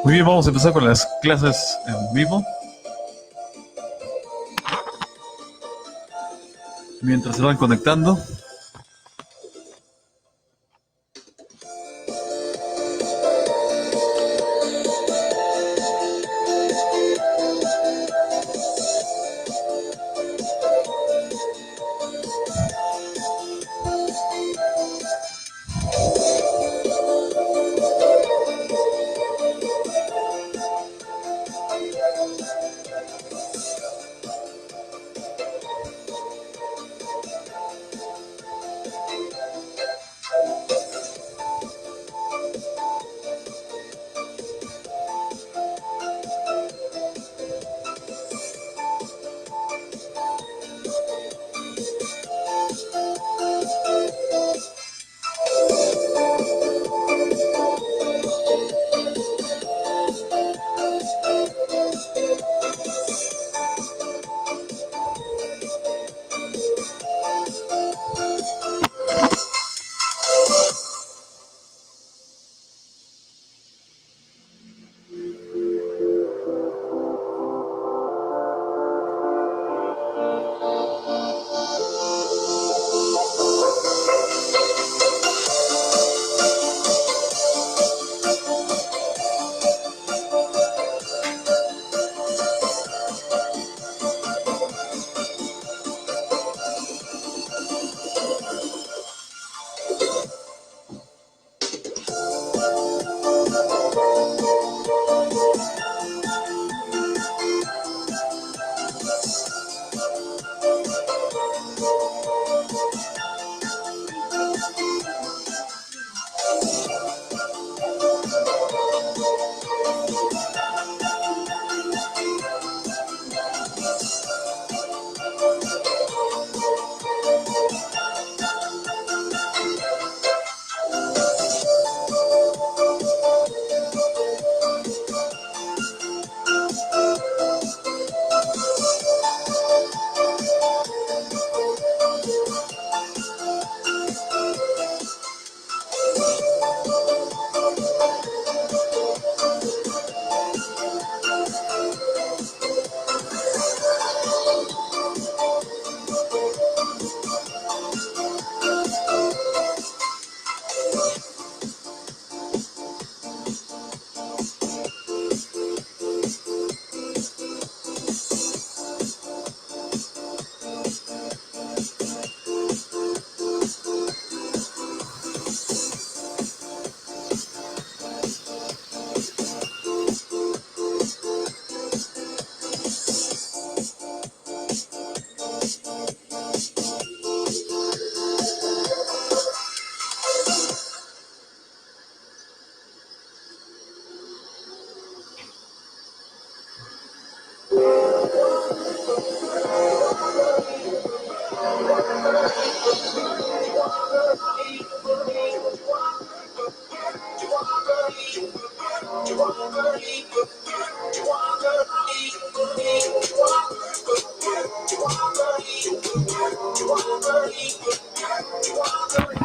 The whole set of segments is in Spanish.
Muy bien, vamos a empezar con las clases en vivo. Mientras se van conectando.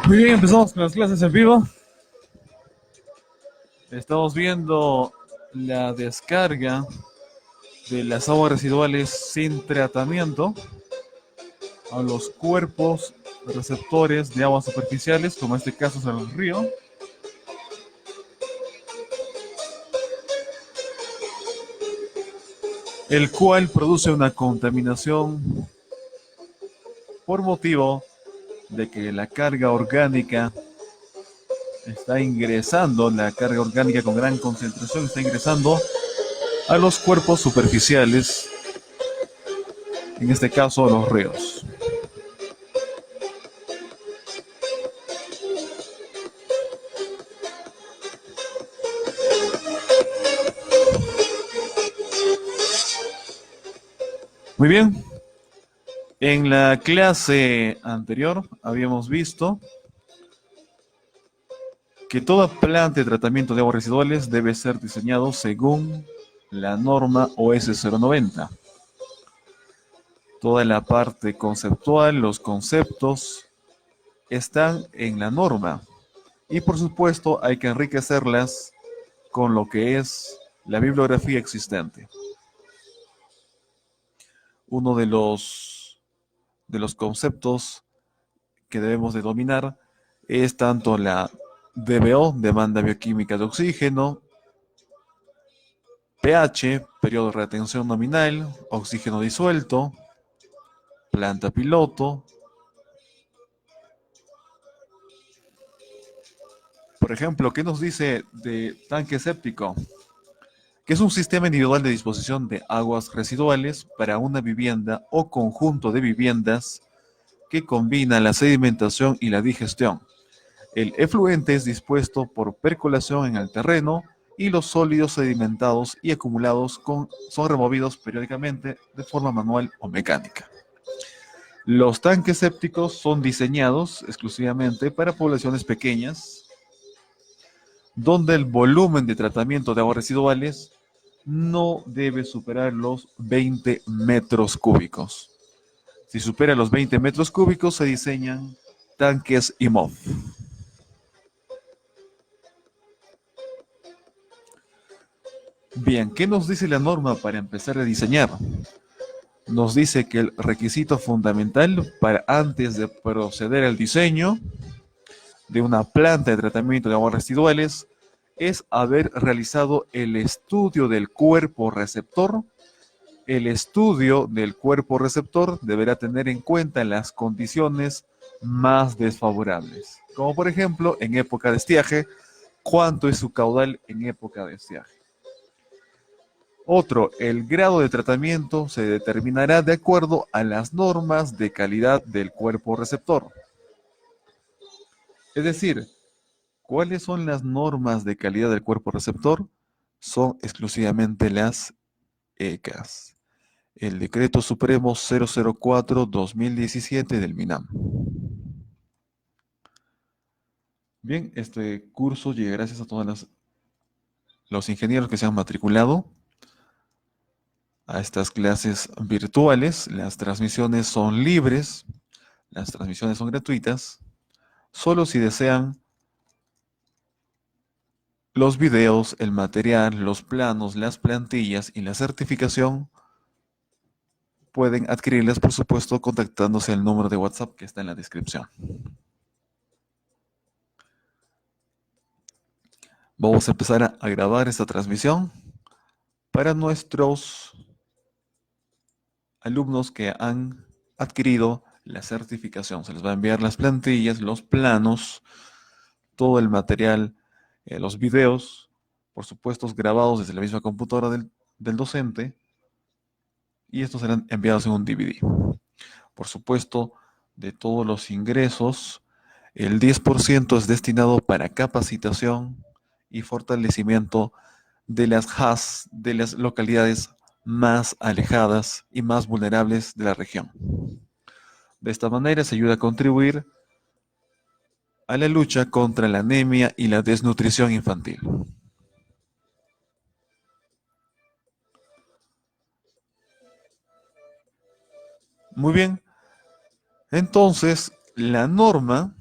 Muy bien, empezamos con las clases en vivo. Estamos viendo la descarga de las aguas residuales sin tratamiento a los cuerpos receptores de aguas superficiales, como en este caso es el río. El cual produce una contaminación por motivo de que la carga orgánica está ingresando, la carga orgánica con gran concentración está ingresando a los cuerpos superficiales, en este caso los ríos. Muy bien, en la clase anterior habíamos visto que toda planta de tratamiento de aguas residuales debe ser diseñado según la norma OS 090. Toda la parte conceptual, los conceptos, están en la norma. Y por supuesto hay que enriquecerlas con lo que es la bibliografía existente. Uno de los conceptos que debemos de dominar es tanto la DBO, demanda bioquímica de oxígeno, pH, periodo de retención nominal, oxígeno disuelto, planta piloto. Por ejemplo, ¿qué nos dice de tanque séptico? Que es un sistema individual de disposición de aguas residuales para una vivienda o conjunto de viviendas que combina la sedimentación y la digestión. El efluente es dispuesto por percolación en el terreno y los sólidos sedimentados y acumulados son removidos periódicamente de forma manual o mecánica. Los tanques sépticos son diseñados exclusivamente para poblaciones pequeñas, donde el volumen de tratamiento de aguas residuales no debe superar los 20 metros cúbicos. Si supera los 20 metros cúbicos, se diseñan tanques IMOV. Bien, ¿qué nos dice la norma para empezar a diseñar? Nos dice que el requisito fundamental para antes de proceder al diseño de una planta de tratamiento de aguas residuales es haber realizado el estudio del cuerpo receptor. El estudio del cuerpo receptor deberá tener en cuenta las condiciones más desfavorables, como por ejemplo en época de estiaje, cuánto es su caudal en época de estiaje. Otro, el grado de tratamiento se determinará de acuerdo a las normas de calidad del cuerpo receptor. Es decir, ¿cuáles son las normas de calidad del cuerpo receptor? Son exclusivamente las ECAS. El Decreto Supremo 004-2017 del MINAM. Bien, este curso llega gracias a todos los ingenieros que se han matriculado a estas clases virtuales. Las transmisiones son libres, las transmisiones son gratuitas. Solo si desean los videos, el material, los planos, las plantillas y la certificación, pueden adquirirlas, por supuesto, contactándose al número de WhatsApp que está en la descripción. Vamos a empezar a grabar esta transmisión para nuestros alumnos que han adquirido la certificación. Se les va a enviar las plantillas, los planos, todo el material, los videos, por supuesto, grabados desde la misma computadora del docente, y estos serán enviados en un DVD. Por supuesto, de todos los ingresos, el 10% es destinado para capacitación y fortalecimiento de las HAS, de las localidades más alejadas y más vulnerables de la región. De esta manera se ayuda a contribuir a la lucha contra la anemia y la desnutrición infantil. Muy bien, entonces la norma,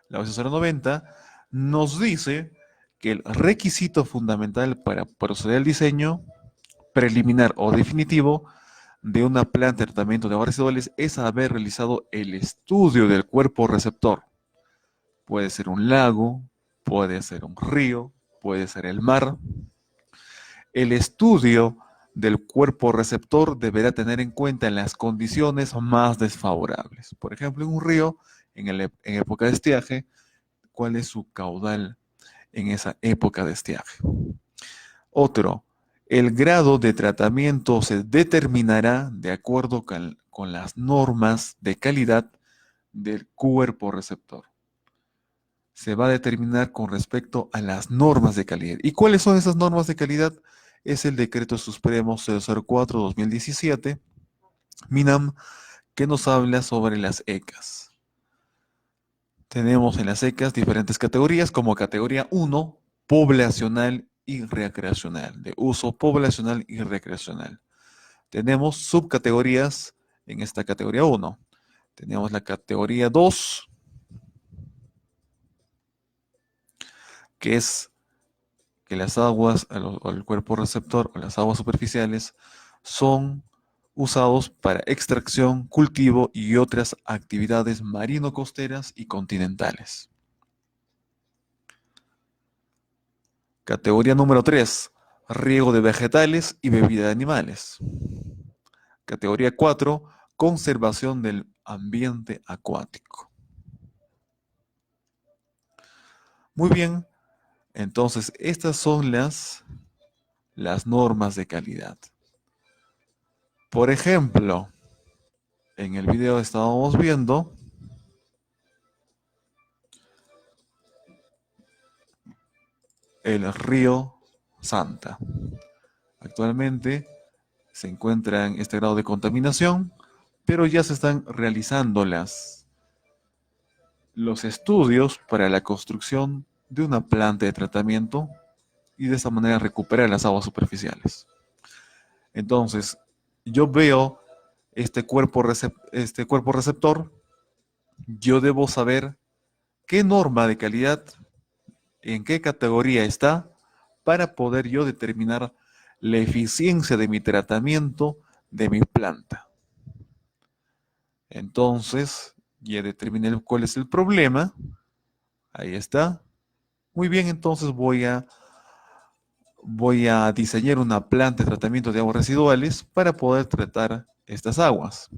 la OS 090, nos dice que el requisito fundamental para proceder al diseño preliminar o definitivo de una planta de tratamiento de aguas residuales es haber realizado el estudio del cuerpo receptor. Puede ser un lago, puede ser un río, puede ser el mar. El estudio del cuerpo receptor deberá tener en cuenta las condiciones más desfavorables. Por ejemplo, en un río, en época de estiaje, ¿cuál es su caudal en esa época de estiaje? Otro, el grado de tratamiento se determinará de acuerdo con las normas de calidad del cuerpo receptor. Se va a determinar con respecto a las normas de calidad. ¿Y cuáles son esas normas de calidad? Es el Decreto Supremo 004-2017, MINAM, que nos habla sobre las ECAS. tenemos en las secas diferentes categorías, como categoría 1, poblacional y recreacional, de uso poblacional y recreacional. Tenemos subcategorías en esta categoría 1. Tenemos la categoría 2, que es que las aguas, o el cuerpo receptor o las aguas superficiales son usados para extracción, cultivo y otras actividades marino-costeras y continentales. Categoría número 3, riego de vegetales y bebida de animales. Categoría 4, conservación del ambiente acuático. Muy bien, entonces estas son las normas de calidad. Por ejemplo, en el video estábamos viendo el río Santa. Actualmente se encuentra en este grado de contaminación, pero ya se están realizando los estudios para la construcción de una planta de tratamiento y de esa manera recuperar las aguas superficiales. Entonces, yo veo este cuerpo receptor, yo debo saber qué norma de calidad, en qué categoría está, para poder yo determinar la eficiencia de mi tratamiento de mi planta. Entonces, ya determiné cuál es el problema. Ahí está. Muy bien, entonces voy a diseñar una planta de tratamiento de aguas residuales para poder tratar estas aguas.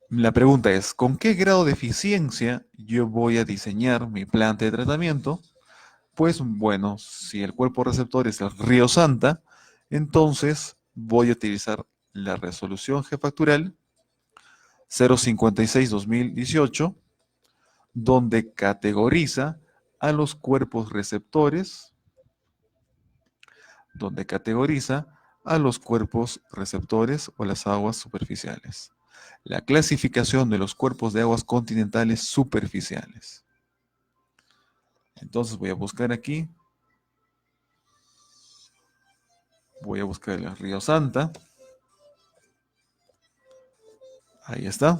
La pregunta es, ¿con qué grado de eficiencia yo voy a diseñar mi planta de tratamiento? Pues bueno, si el cuerpo receptor es el río Santa, entonces voy a utilizar la resolución G-factorial 056-2018, donde categoriza a los cuerpos receptores, o las aguas superficiales. La clasificación de los cuerpos de aguas continentales superficiales. Entonces voy a buscar aquí. Voy a buscar el río Santa. Ahí está.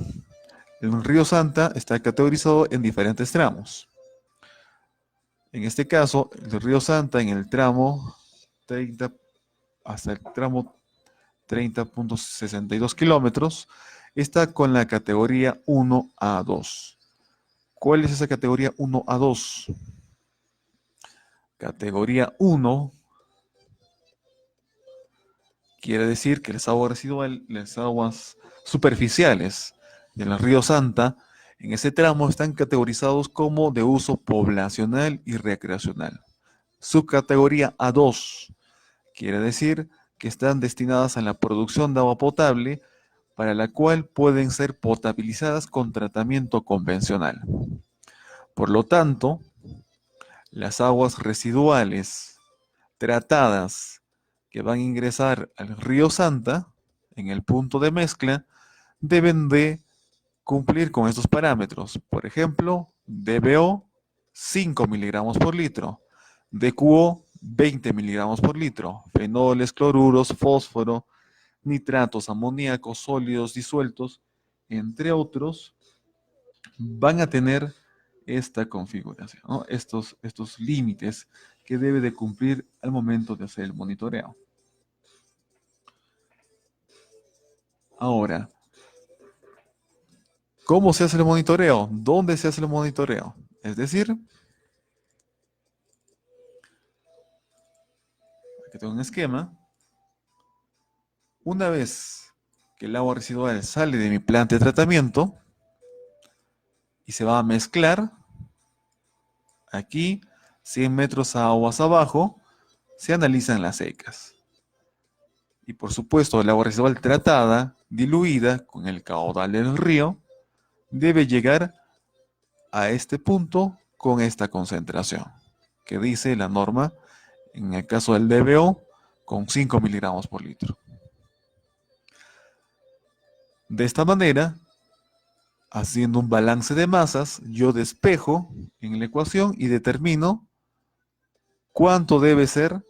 El río Santa está categorizado en diferentes tramos. En este caso, el río Santa en el tramo 30 hasta el tramo 30.62 kilómetros está con la categoría 1A2. ¿Cuál es esa categoría 1A2? Categoría 1 quiere decir que las aguas residuales, las aguas superficiales del río Santa, en ese tramo están categorizados como de uso poblacional y recreacional. Subcategoría A2 quiere decir que están destinadas a la producción de agua potable, para la cual pueden ser potabilizadas con tratamiento convencional. Por lo tanto, las aguas residuales tratadas que van a ingresar al río Santa, en el punto de mezcla, deben de cumplir con estos parámetros. Por ejemplo, DBO 5 miligramos por litro, DQO 20 miligramos por litro, fenoles, cloruros, fósforo, nitratos, amoníacos, sólidos disueltos, entre otros, van a tener esta configuración, ¿no? Estos límites que debe de cumplir al momento de hacer el monitoreo. Ahora, ¿cómo se hace el monitoreo? ¿Dónde se hace el monitoreo? Es decir, aquí tengo un esquema. Una vez que el agua residual sale de mi planta de tratamiento y se va a mezclar, aquí, 100 metros aguas abajo, se analizan las secas. Y por supuesto, el agua residual tratada, diluida con el caudal del río, debe llegar a este punto con esta concentración, que dice la norma, en el caso del DBO, con 5 miligramos por litro. De esta manera, Haciendo un balance de masas, yo despejo en la ecuación y determino cuánto debe ser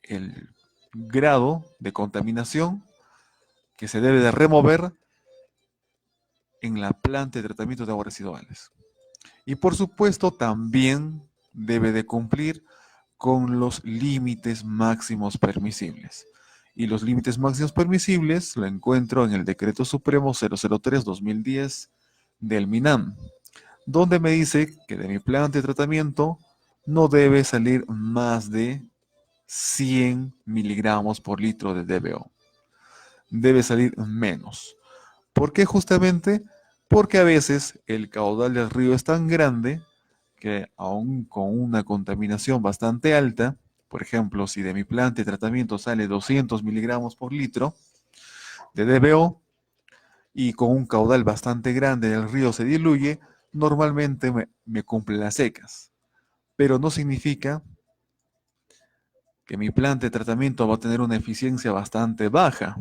el grado de contaminación que se debe de remover en la planta de tratamiento de aguas residuales. Y por supuesto también debe de cumplir con los límites máximos permisibles. Y los límites máximos permisibles lo encuentro en el Decreto Supremo 003-2010 del MINAM, donde me dice que de mi planta de tratamiento no debe salir más de 100 miligramos por litro de DBO. Debe salir menos. ¿Por qué justamente? Porque a veces el caudal del río es tan grande que aún con una contaminación bastante alta, por ejemplo, si de mi planta de tratamiento sale 200 miligramos por litro de DBO y con un caudal bastante grande del río se diluye, normalmente me cumple las secas. Pero no significa que mi planta de tratamiento va a tener una eficiencia bastante baja.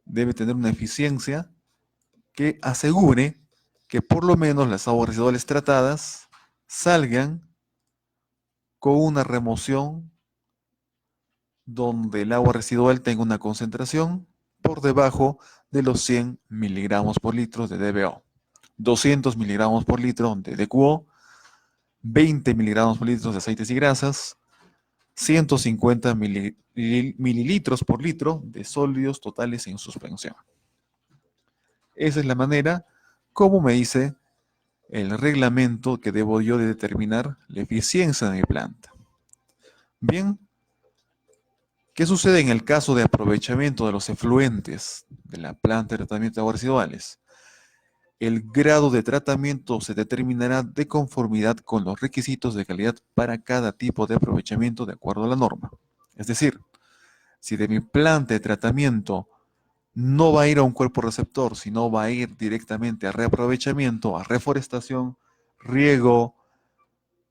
Debe tener una eficiencia que asegure que por lo menos las aguas residuales tratadas salgan con una remoción donde el agua residual tenga una concentración por debajo de los 100 miligramos por litro de DBO, 200 miligramos por litro de DQO, 20 miligramos por litro de aceites y grasas, 150 mililitros por litro de sólidos totales en suspensión. Esa es la manera como me dice el reglamento que debo yo de determinar la eficiencia de mi planta. Bien, ¿qué sucede en el caso de aprovechamiento de los efluentes de la planta de tratamiento de aguas residuales? El grado de tratamiento se determinará de conformidad con los requisitos de calidad para cada tipo de aprovechamiento de acuerdo a la norma. Es decir, si de mi planta de tratamiento no va a ir a un cuerpo receptor, sino va a ir directamente a reaprovechamiento, a reforestación, riego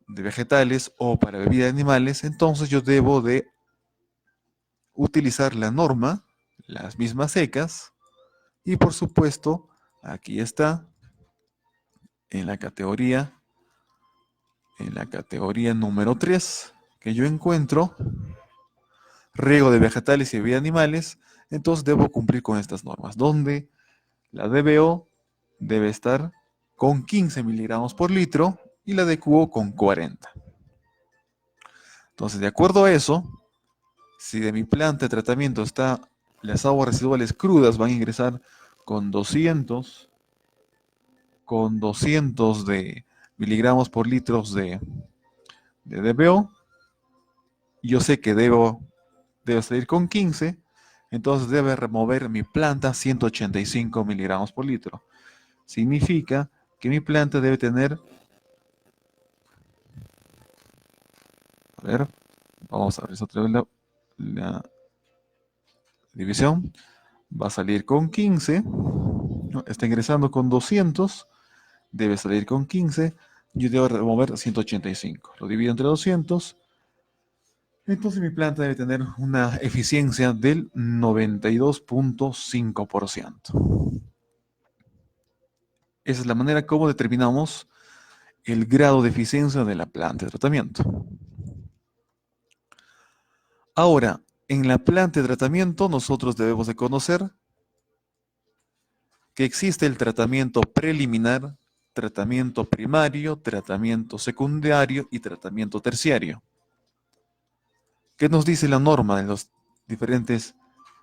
de vegetales o para bebida de animales, entonces yo debo de utilizar la norma, las mismas secas, y por supuesto, aquí está, en la categoría número 3 que yo encuentro, riego de vegetales y bebida de animales, entonces debo cumplir con estas normas, donde la DBO debe estar con 15 miligramos por litro y la DQO con 40. Entonces, de acuerdo a eso, si de mi planta de tratamiento las aguas residuales crudas van a ingresar con 200, de miligramos por litros de DBO, y yo sé que debo salir con 15, entonces debe remover mi planta 185 miligramos por litro. Significa que mi planta debe tener, a ver, vamos a ver otra vez la división, va a salir con 15, ¿no? Está ingresando con 200, debe salir con 15, yo debo remover 185, lo divido entre 200, entonces mi planta debe tener una eficiencia del 92.5%. Esa es la manera como determinamos el grado de eficiencia de la planta de tratamiento. Ahora, en la planta de tratamiento nosotros debemos de conocer que existe el tratamiento preliminar, tratamiento primario, tratamiento secundario y tratamiento terciario. ¿Qué nos dice la norma de los diferentes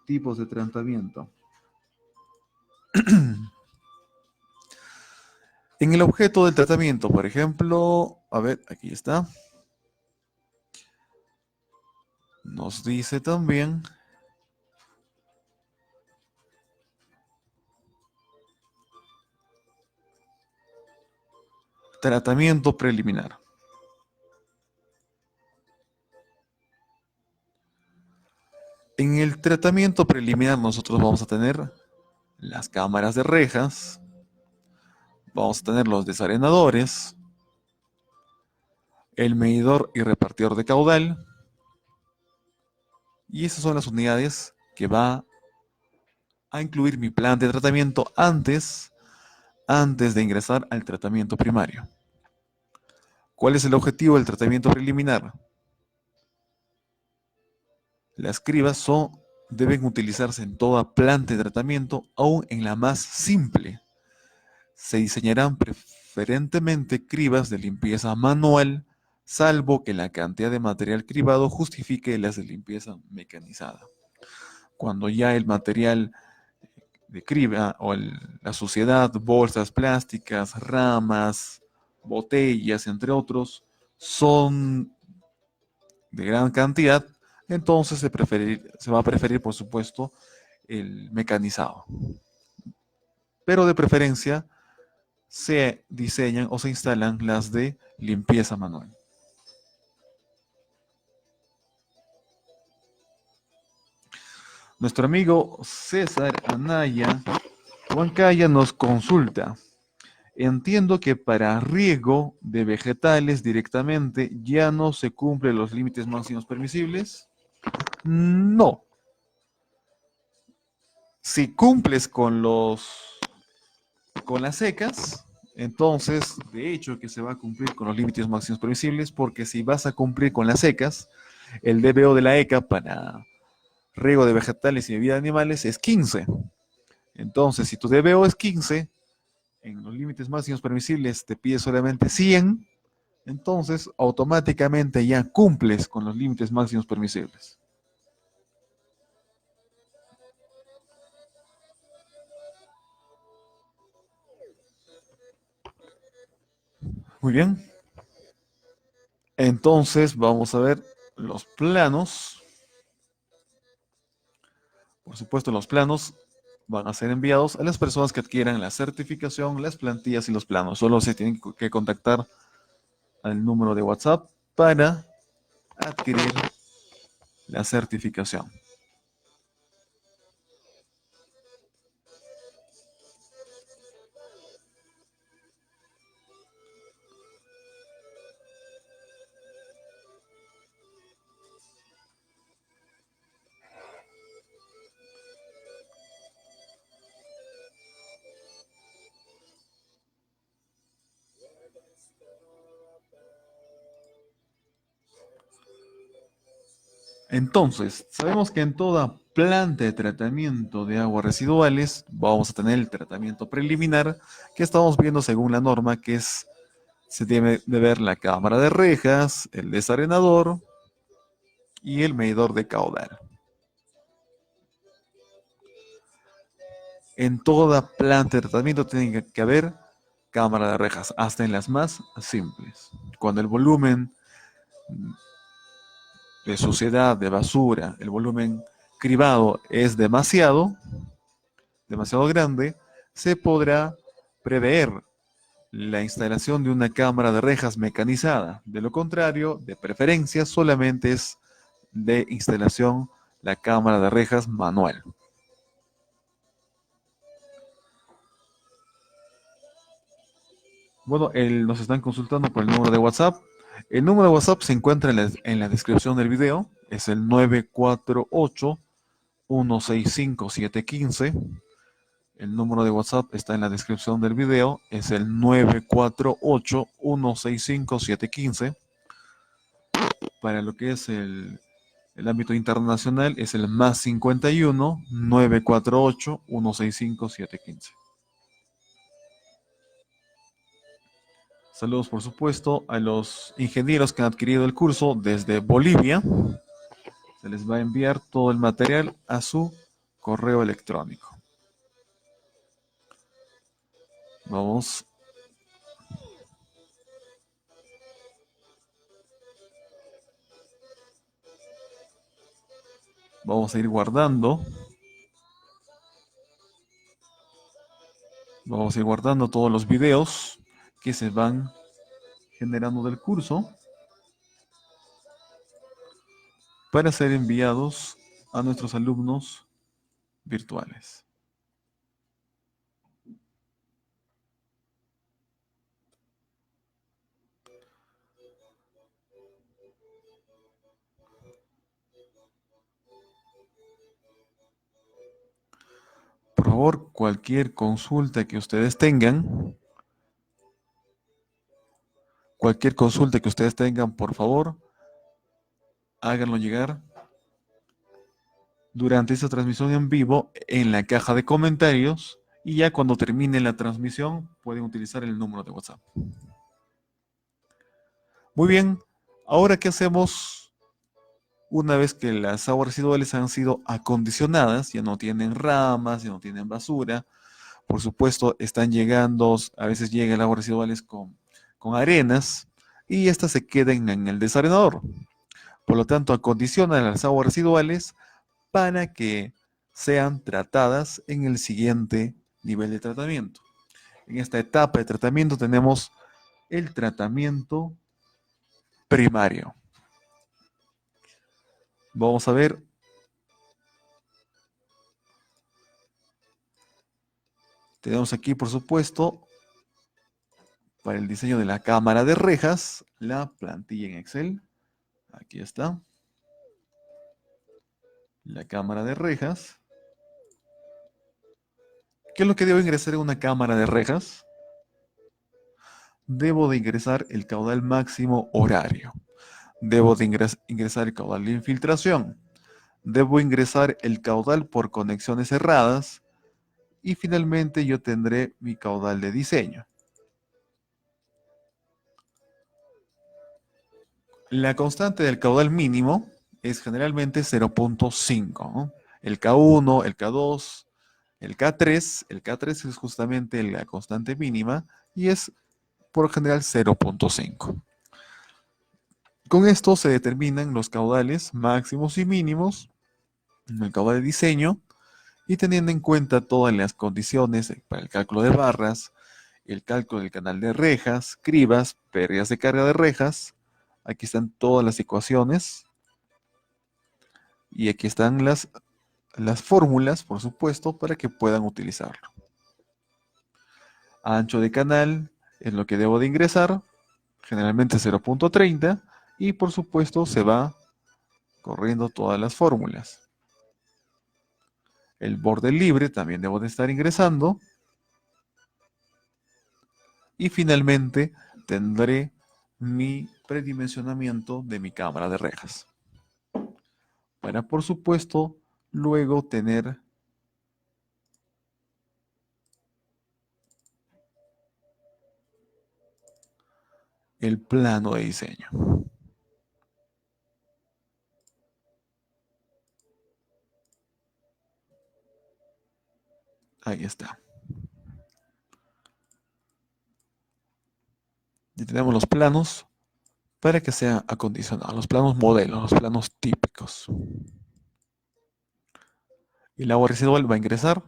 tipos de tratamiento? En el objeto del tratamiento, por ejemplo, a ver, aquí está. Nos dice también tratamiento preliminar. En el tratamiento preliminar nosotros vamos a tener las cámaras de rejas, vamos a tener los desarenadores, el medidor y repartidor de caudal, y esas son las unidades que va a incluir mi plan de tratamiento antes de ingresar al tratamiento primario. ¿Cuál es el objetivo del tratamiento preliminar? Las cribas deben utilizarse en toda planta de tratamiento, aún en la más simple. Se diseñarán preferentemente cribas de limpieza manual, salvo que la cantidad de material cribado justifique las de limpieza mecanizada. Cuando ya el material de criba o la suciedad, bolsas plásticas, ramas, botellas, entre otros, son de gran cantidad, entonces se va a preferir, por supuesto, el mecanizado. Pero de preferencia se diseñan o se instalan las de limpieza manual. Nuestro amigo César Anaya Huancaya nos consulta. Entiendo que para riego de vegetales directamente ya no se cumplen los límites máximos permisibles. No. Si cumples con las secas, entonces de hecho que se va a cumplir con los límites máximos permisibles, porque si vas a cumplir con las secas, el DBO de la ECA para riego de vegetales y de vida de animales es 15. Entonces, si tu DBO es 15, en los límites máximos permisibles te pide solamente 100, entonces automáticamente ya cumples con los límites máximos permisibles. Muy bien. Entonces vamos a ver los planos. Por supuesto, los planos van a ser enviados a las personas que adquieran la certificación, las plantillas y los planos. Solo se tienen que contactar al número de WhatsApp para adquirir la certificación. Entonces, sabemos que en toda planta de tratamiento de aguas residuales vamos a tener el tratamiento preliminar que estamos viendo según la norma, que se debe de ver la cámara de rejas, el desarenador y el medidor de caudal. En toda planta de tratamiento tiene que haber cámara de rejas, hasta en las más simples. Cuando el volumen de suciedad, de basura, el volumen cribado es demasiado grande, se podrá prever la instalación de una cámara de rejas mecanizada. De lo contrario, de preferencia, solamente es de instalación la cámara de rejas manual. Bueno, nos están consultando por el número de WhatsApp. El número de WhatsApp se encuentra en la descripción del video. Es el 948-165-715. El número de WhatsApp está en la descripción del video. Es el 948-165-715. Para lo que es el ámbito internacional es el más 51-948-165-715. Saludos, por supuesto, a los ingenieros que han adquirido el curso desde Bolivia. Se les va a enviar todo el material a su correo electrónico. Vamos, vamos a ir guardando. Vamos a ir guardando todos los videos que se van generando del curso para ser enviados a nuestros alumnos virtuales. favor, cualquier consulta que ustedes tengan, por favor, háganlo llegar durante esta transmisión en vivo en la caja de comentarios y ya cuando termine la transmisión pueden utilizar el número de WhatsApp. Muy bien, ahora ¿qué hacemos una vez que las aguas residuales han sido acondicionadas? Ya no tienen ramas, ya no tienen basura. Por supuesto, están llegando, a veces llega el agua residuales con arenas y estas se quedan en el desarenador. Por lo tanto, acondicionan las aguas residuales para que sean tratadas en el siguiente nivel de tratamiento. En esta etapa de tratamiento tenemos el tratamiento primario. Vamos a ver. Tenemos aquí, por supuesto, para el diseño de la cámara de rejas, la plantilla en Excel. Aquí está. La cámara de rejas. ¿Qué es lo que debo ingresar en una cámara de rejas? Debo de ingresar el caudal máximo horario. Debo de ingresar el caudal de infiltración. Debo ingresar el caudal por conexiones cerradas. Y finalmente yo tendré mi caudal de diseño. La constante del caudal mínimo es generalmente 0.5, ¿no? El K1, el K2, el K3. El K3 es justamente la constante mínima y es por general 0.5. Con esto se determinan los caudales máximos y mínimos en el caudal de diseño y teniendo en cuenta todas las condiciones para el cálculo de barras, el cálculo del canal de rejas, cribas, pérdidas de carga de rejas. Aquí están todas las ecuaciones y aquí están las fórmulas, por supuesto, para que puedan utilizarlo. Ancho de canal es lo que debo de ingresar, generalmente 0.30, y por supuesto se va corriendo todas las fórmulas. El borde libre también debo de estar ingresando. Y finalmente tendré mi predimensionamiento de mi cámara de rejas. Para, por supuesto, luego tener el plano de diseño. Ahí está. Y tenemos los planos para que sean acondicionados, los planos modelos, los planos típicos. El agua residual va a ingresar,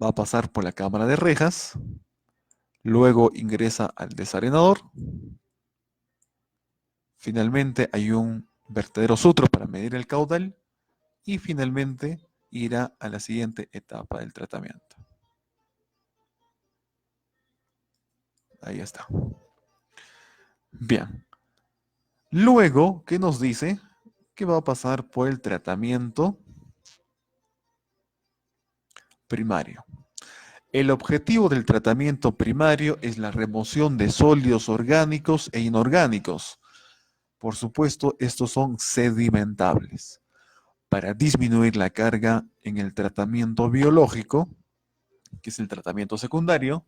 va a pasar por la cámara de rejas, luego ingresa al desarenador. Finalmente hay un vertedero sutro para medir el caudal y finalmente irá a la siguiente etapa del tratamiento. Ahí está. Bien. Luego, ¿qué nos dice? Que va a pasar por el tratamiento primario. El objetivo del tratamiento primario es la remoción de sólidos orgánicos e inorgánicos. Por supuesto, estos son sedimentables. Para disminuir la carga en el tratamiento biológico, que es el tratamiento secundario,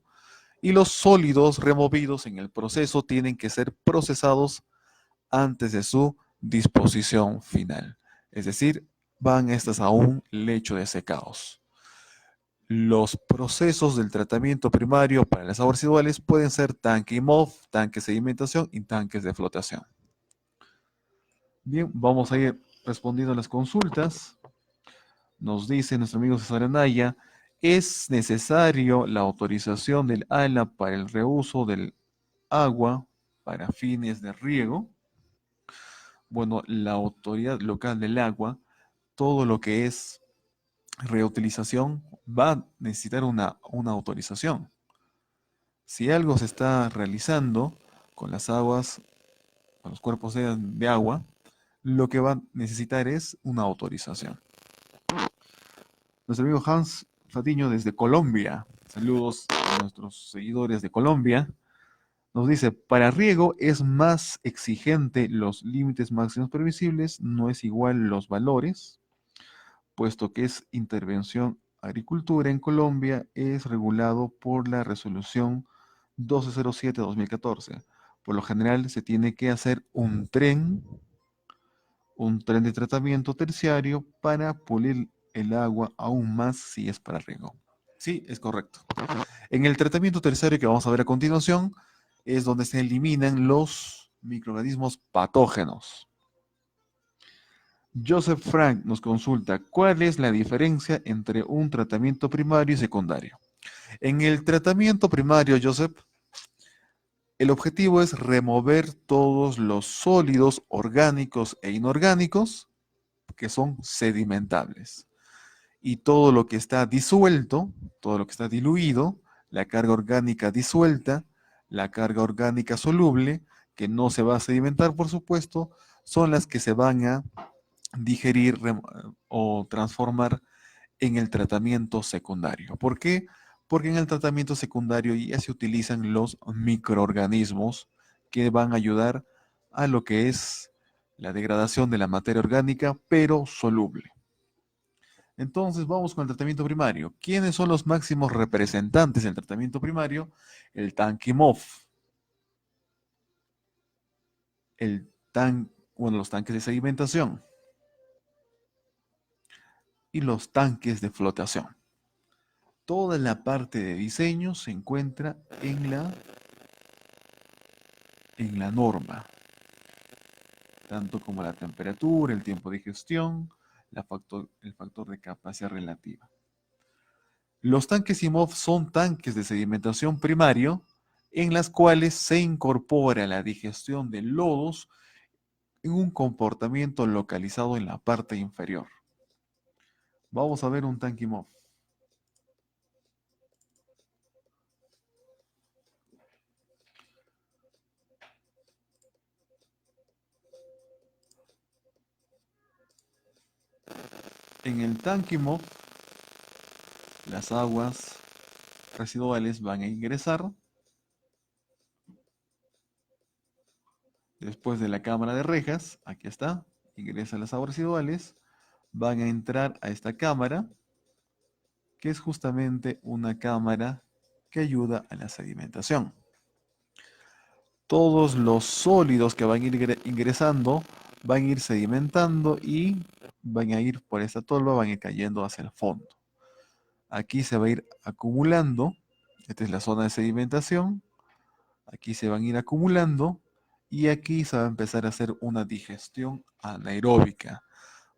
y los sólidos removidos en el proceso tienen que ser procesados antes de su disposición final. Es decir, van estas a un lecho de secados. Los procesos del tratamiento primario para las aguas residuales pueden ser tanque y MOF, tanques de sedimentación y tanques de flotación. Bien, vamos a ir respondiendo a las consultas. Nos dice nuestro amigo César Anaya, ¿es necesario la autorización del ALA para el reuso del agua para fines de riego? Bueno, la autoridad local del agua, todo lo que es reutilización va a necesitar una autorización. Si algo se está realizando con las aguas, con los cuerpos de agua, lo que va a necesitar es una autorización. Nuestro amigo Hans Fatiño desde Colombia. Saludos a nuestros seguidores de Colombia. Nos dice, para riego es más exigente los límites máximos permisibles, no es igual los valores, puesto que es intervención agricultura en Colombia, es regulado por la resolución 1207-2014. Por lo general se tiene que hacer un tren de tratamiento terciario para pulir el agua aún más si es para riego. Sí, es correcto. En el tratamiento terciario que vamos a ver a continuación es donde se eliminan los microorganismos patógenos. Joseph Frank nos consulta, ¿cuál es la diferencia entre un tratamiento primario y secundario? En el tratamiento primario, Joseph, el objetivo es remover todos los sólidos orgánicos e inorgánicos que son sedimentables. Y todo lo que está disuelto, todo lo que está diluido, la carga orgánica disuelta, la carga orgánica soluble, que no se va a sedimentar, por supuesto, son las que se van a digerir o transformar en el tratamiento secundario. ¿Por qué? Porque en el tratamiento secundario ya se utilizan los microorganismos que van a ayudar a lo que es la degradación de la materia orgánica, pero soluble. Entonces vamos con el tratamiento primario. ¿Quiénes son los máximos representantes del tratamiento primario? El Tankimov, los tanques de sedimentación y los tanques de flotación. Toda la parte de diseño se encuentra en la norma, tanto como la temperatura, el tiempo de gestión, el factor de capacidad relativa. Los tanques IMOV son tanques de sedimentación primario en las cuales se incorpora la digestión de lodos en un comportamiento localizado en la parte inferior. Vamos a ver un tanque IMOV. En el tanque IMOV, las aguas residuales van a ingresar después de la cámara de rejas. Aquí está, ingresan las aguas residuales, van a entrar a esta cámara, que es justamente una cámara que ayuda a la sedimentación. Todos los sólidos que van a ir ingresando van a ir sedimentando y van a ir por esta tolva, van a ir cayendo hacia el fondo. Aquí se va a ir acumulando, esta es la zona de sedimentación, aquí se van a ir acumulando y aquí se va a empezar a hacer una digestión anaeróbica.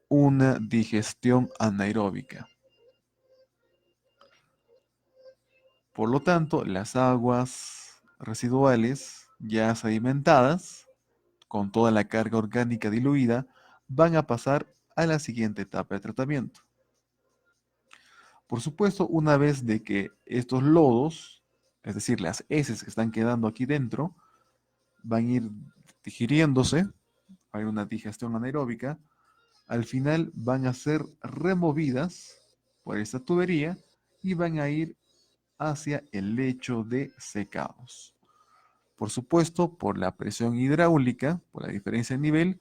Una digestión anaeróbica. Por lo tanto, las aguas residuales ya sedimentadas, con toda la carga orgánica diluida, van a pasar a la siguiente etapa de tratamiento. Por supuesto, una vez de que estos lodos, es decir, las heces que están quedando aquí dentro, van a ir digiriéndose, va a haber una digestión anaeróbica, al final van a ser removidas por esta tubería y van a ir hacia el lecho de secados. Por supuesto, por la presión hidráulica, por la diferencia de nivel,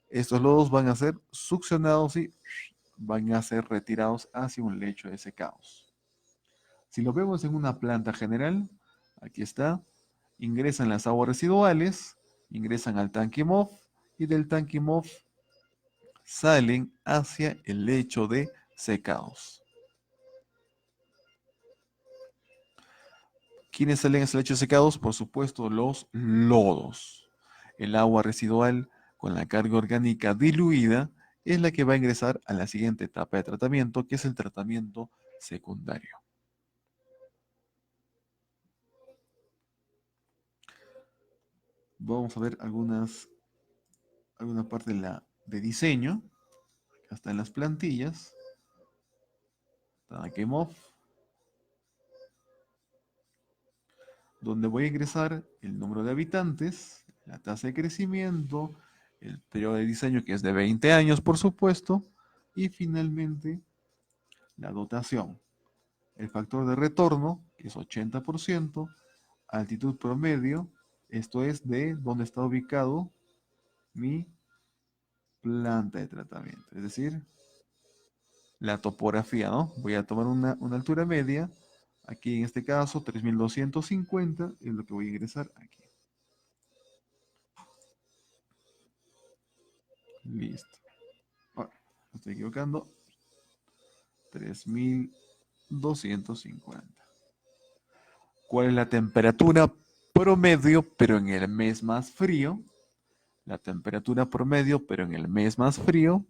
estos lodos van a ser succionados y van a ser retirados hacia un lecho de secados. Si lo vemos en una planta general, aquí está, ingresan las aguas residuales, ingresan al tanque MOF y del tanque MOF salen hacia el lecho de secados. ¿Quiénes salen hacia el lecho de secados? Por supuesto, los lodos. El agua residual con la carga orgánica diluida es la que va a ingresar a la siguiente etapa de tratamiento, que es el tratamiento secundario. Vamos a ver alguna parte de diseño. Acá están las plantillas. Tanakemov, donde voy a ingresar el número de habitantes, la tasa de crecimiento, el periodo de diseño que es de 20 años, por supuesto, y finalmente la dotación. el factor de retorno, que es 80%, altitud promedio, esto es de dónde está ubicado mi planta de tratamiento, es decir, la topografía, ¿no? Voy a tomar una altura media, aquí en este caso 3250 es lo que voy a ingresar aquí. Listo. Ah, me estoy equivocando. 3250. ¿Cuál es la temperatura promedio, pero en el mes más frío? La temperatura promedio, pero en el mes más frío.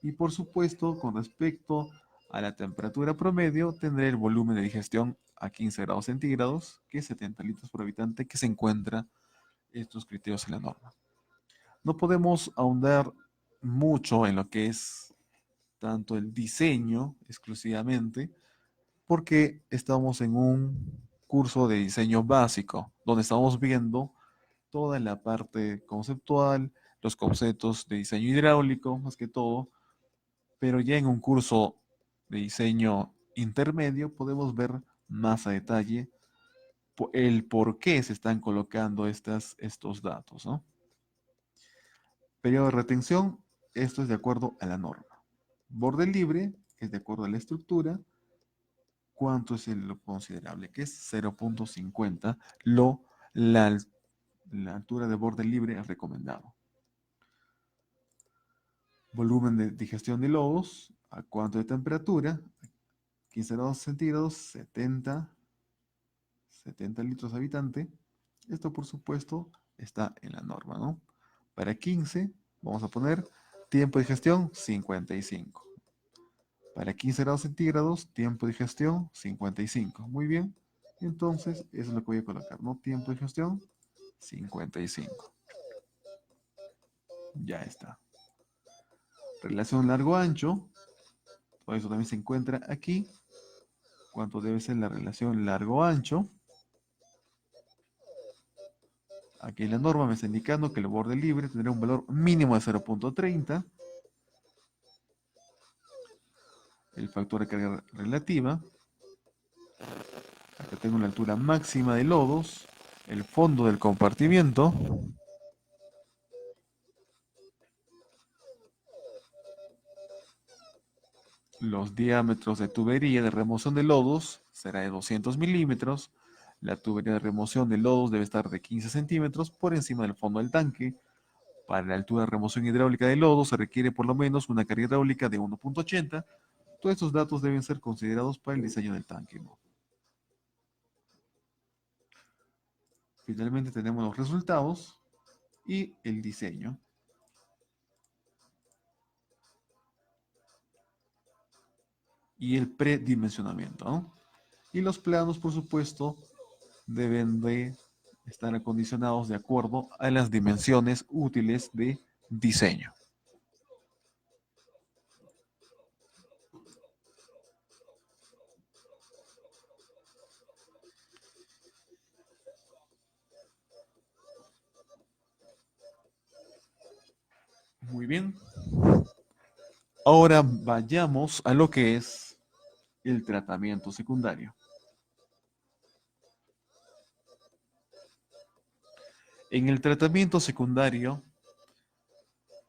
Y por supuesto, con respecto a la temperatura promedio, tendré el volumen de digestión a 15 grados centígrados, que es 70 litros por habitante, que se encuentra estos criterios en la norma. No podemos ahondar mucho en lo que es tanto el diseño exclusivamente, porque estamos en un curso de diseño básico, donde estamos viendo toda la parte conceptual, los conceptos de diseño hidráulico, más que todo, pero ya en un curso de diseño intermedio podemos ver más a detalle el por qué se están colocando estos datos, ¿no? Periodo de retención, esto es de acuerdo a la norma. Borde libre es de acuerdo a la estructura. ¿Cuánto es lo considerable? Que es 0.50, la altura de borde libre es recomendado. Volumen de digestión de lodos, ¿a cuánto de temperatura? 15 grados centígrados, 70 litros habitante. Esto, por supuesto, está en la norma, ¿no? Para 15, vamos a poner tiempo de digestión 55. Para 15 grados centígrados, tiempo de digestión 55. Muy bien. Entonces, eso es lo que voy a colocar, ¿no? Tiempo de digestión 55. Ya está. Relación largo-ancho. Todo eso también se encuentra aquí. ¿Cuánto debe ser la relación largo-ancho? Aquí la norma me está indicando que el borde libre tendrá un valor mínimo de 0.30. El factor de carga relativa. Acá tengo la altura máxima de lodos. El fondo del compartimiento. Los diámetros de tubería de remoción de lodos será de 200 milímetros. La tubería de remoción de lodos debe estar de 15 centímetros por encima del fondo del tanque. Para la altura de remoción hidráulica de lodos se requiere por lo menos una carga hidráulica de 1.80. Todos estos datos deben ser considerados para el diseño del tanque, ¿no? Finalmente tenemos los resultados y el diseño. Y el predimensionamiento, ¿no? Y los planos, por supuesto, deben de estar acondicionados de acuerdo a las dimensiones útiles de diseño. Muy bien. Ahora vayamos a lo que es el tratamiento secundario. En el tratamiento secundario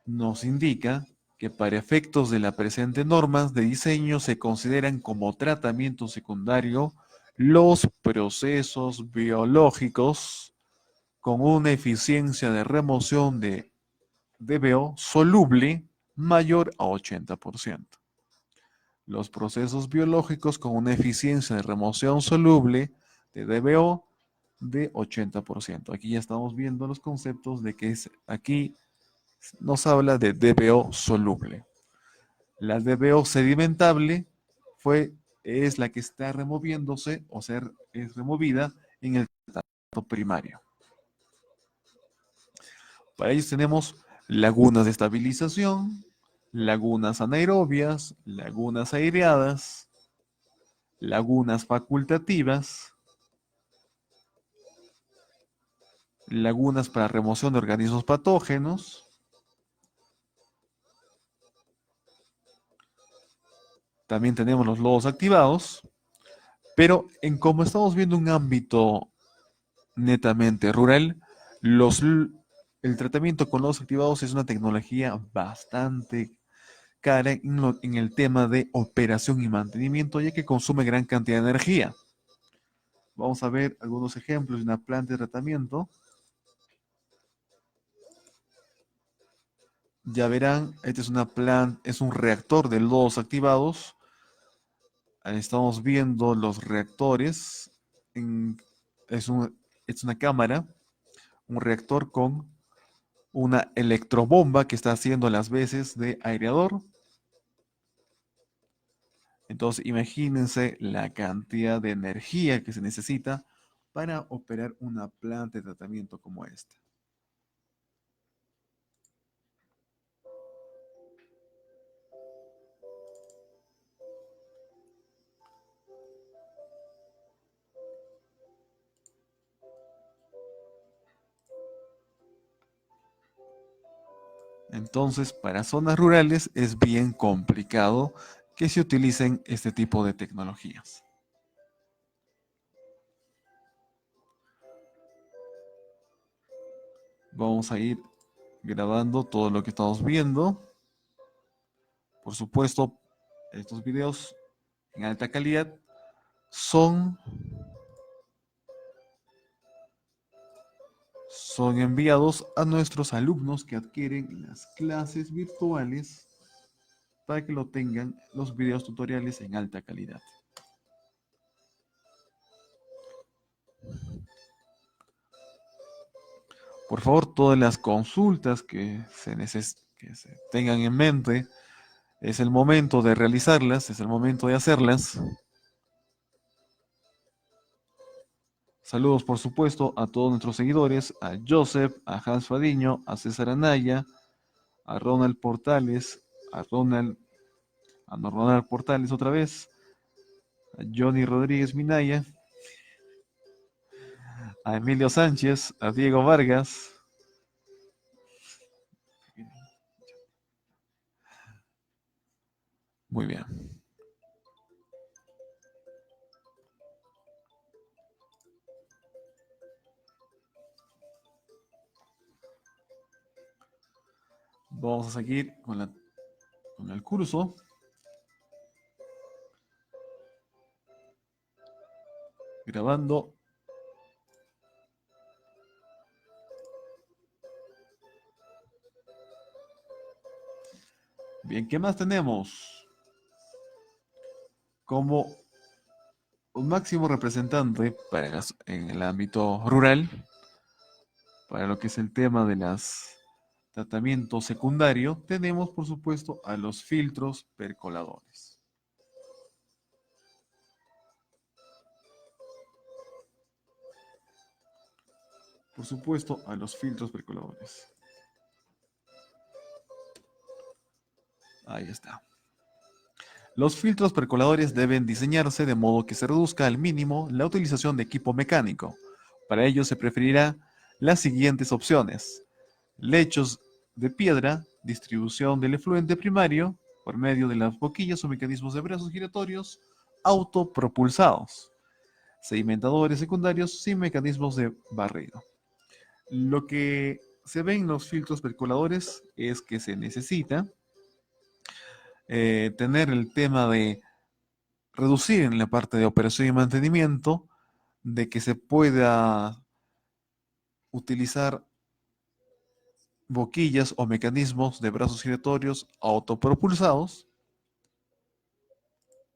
nos indica que para efectos de la presente norma de diseño se consideran como tratamiento secundario los procesos biológicos con una eficiencia de remoción de DBO soluble mayor a 80%. Los procesos biológicos con una eficiencia de remoción soluble de DBO de 80%. Aquí ya estamos viendo los conceptos de que aquí nos habla de DBO soluble. La DBO sedimentable es la que está removiéndose o es removida en el tratamiento primario. Para ello tenemos lagunas de estabilización, lagunas anaerobias, lagunas aireadas, lagunas facultativas, lagunas para remoción de organismos patógenos, También tenemos los lodos activados, pero como estamos viendo un ámbito netamente rural, el tratamiento con lodos activados es una tecnología bastante cara en el tema de operación y mantenimiento, ya que consume gran cantidad de energía. Vamos a ver algunos ejemplos de una planta de tratamiento. Ya verán, este es es un reactor de lodos activados. Ahí estamos viendo los reactores. En- es, es una cámara, un reactor con una electrobomba que está haciendo las veces de aireador. Entonces, imagínense la cantidad de energía que se necesita para operar una planta de tratamiento como esta. Entonces, para zonas rurales es bien complicado que se utilicen este tipo de tecnologías. Vamos a ir grabando todo lo que estamos viendo. Por supuesto, estos videos en alta calidad son, son enviados a nuestros alumnos que adquieren las clases virtuales para que lo tengan los videos tutoriales en alta calidad. Por favor, todas las consultas que se tengan en mente, es el momento de realizarlas, es el momento de hacerlas. Saludos, por supuesto, a todos nuestros seguidores, a Joseph, a Hans Fadiño, a César Anaya, a Ronald Portales, a Ronald Portales otra vez, a Johnny Rodríguez Minaya, a Emilio Sánchez, a Diego Vargas. Muy bien. Vamos a seguir con el curso. Grabando. Bien, ¿qué más tenemos? Como un máximo representante en el ámbito rural, para lo que es el tema de las tratamiento secundario, tenemos por supuesto a los filtros percoladores. Por supuesto, a los filtros percoladores. Ahí está. Los filtros percoladores deben diseñarse de modo que se reduzca al mínimo la utilización de equipo mecánico. Para ello se preferirá las siguientes opciones: lechos de piedra, distribución del efluente primario por medio de las boquillas o mecanismos de brazos giratorios autopropulsados, sedimentadores secundarios sin mecanismos de barrido. Lo que se ve en los filtros percoladores es que se necesita tener el tema de reducir en la parte de operación y mantenimiento, de que se pueda utilizar boquillas o mecanismos de brazos giratorios autopropulsados.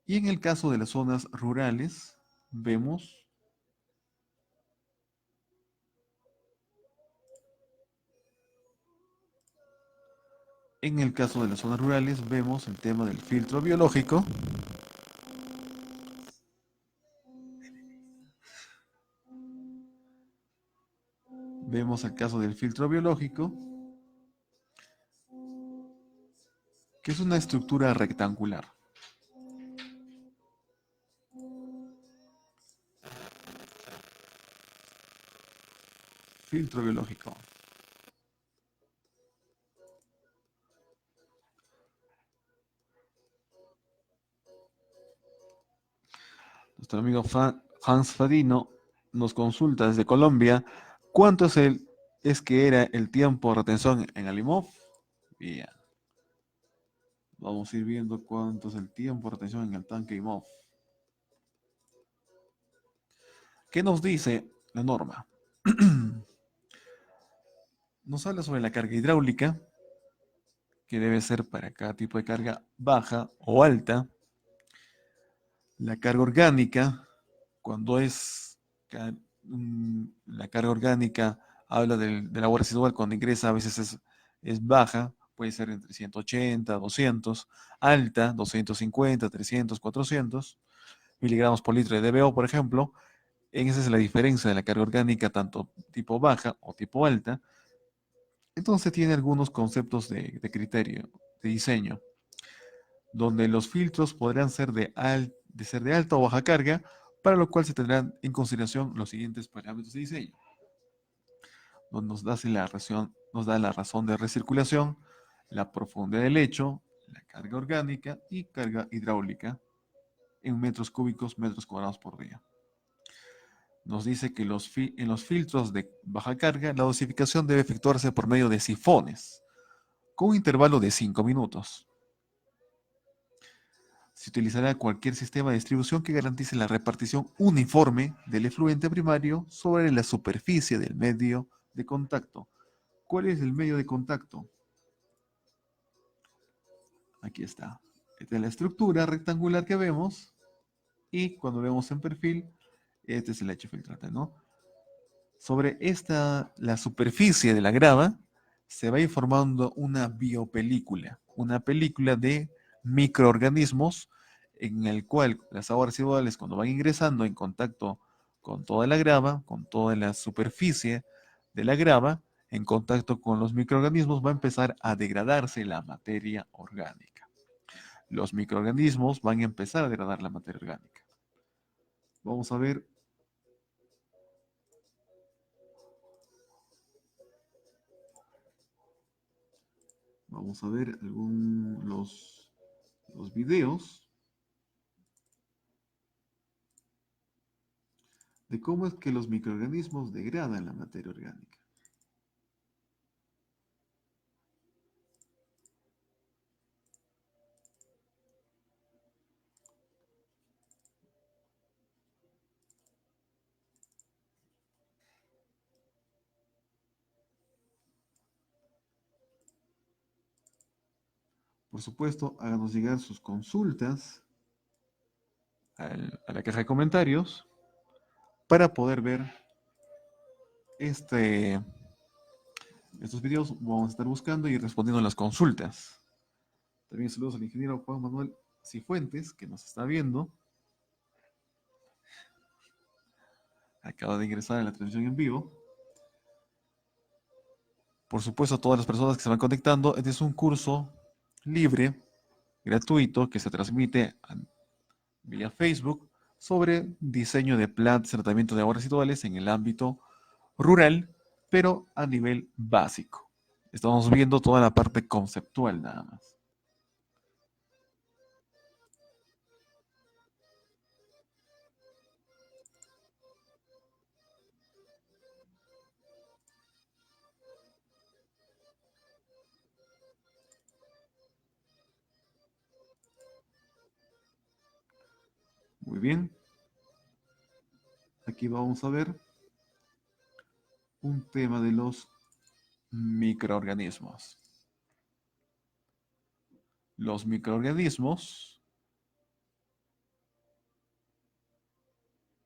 Y en el caso de las zonas rurales, vemos, en el caso de las zonas rurales, vemos el tema del filtro biológico. Vemos el caso del filtro biológico, que es una estructura rectangular. Filtro biológico. Nuestro amigo Hans Fadino nos consulta desde Colombia. ¿Cuánto es que era el tiempo de retención en Alimov? Bien. Vamos a ir viendo cuánto es el tiempo de retención en el tanque IMOV. ¿Qué nos dice la norma? Nos habla sobre la carga hidráulica, que debe ser para cada tipo de carga baja o alta. La carga orgánica, cuando es la carga orgánica, habla del agua residual, cuando ingresa a veces es baja, puede ser entre 180, 200, alta, 250, 300, 400 miligramos por litro de DBO, por ejemplo. Esa es la diferencia de la carga orgánica, tanto tipo baja o tipo alta. Entonces tiene algunos conceptos de criterio, de diseño, donde los filtros podrán ser ser de alta o baja carga, para lo cual se tendrán en consideración los siguientes parámetros de diseño, donde nos da la razón de recirculación, la profundidad del lecho, la carga orgánica y carga hidráulica en metros cúbicos, metros cuadrados por día. Nos dice que en los filtros de baja carga, la dosificación debe efectuarse por medio de sifones, con un intervalo de 5 minutos. Se utilizará cualquier sistema de distribución que garantice la repartición uniforme del efluente primario sobre la superficie del medio de contacto. ¿Cuál es el medio de contacto? Aquí está. Esta es la estructura rectangular que vemos, y cuando vemos en perfil, este es el lecho filtrante, ¿no? Sobre la superficie de la grava, se va a ir formando una biopelícula, una película de microorganismos en el cual las aguas residuales, cuando van ingresando en contacto con toda la grava, con toda la superficie de la grava, en contacto con los microorganismos, va a empezar a degradarse la materia orgánica. Los microorganismos van a empezar a degradar la materia orgánica. Vamos a ver. Vamos a ver los videos de cómo es que los microorganismos degradan la materia orgánica. Por supuesto, háganos llegar sus consultas a la caja de comentarios para poder ver estos videos. Vamos a estar buscando y respondiendo a las consultas. También saludos al ingeniero Juan Manuel Cifuentes, que nos está viendo. Acaba de ingresar a la transmisión en vivo. Por supuesto, a todas las personas que se van conectando, este es un curso libre, gratuito, que se transmite vía Facebook sobre diseño de plantas de tratamiento de aguas residuales en el ámbito rural, pero a nivel básico. Estamos viendo toda la parte conceptual nada más. Muy bien. Aquí vamos a ver un tema de los microorganismos. Los microorganismos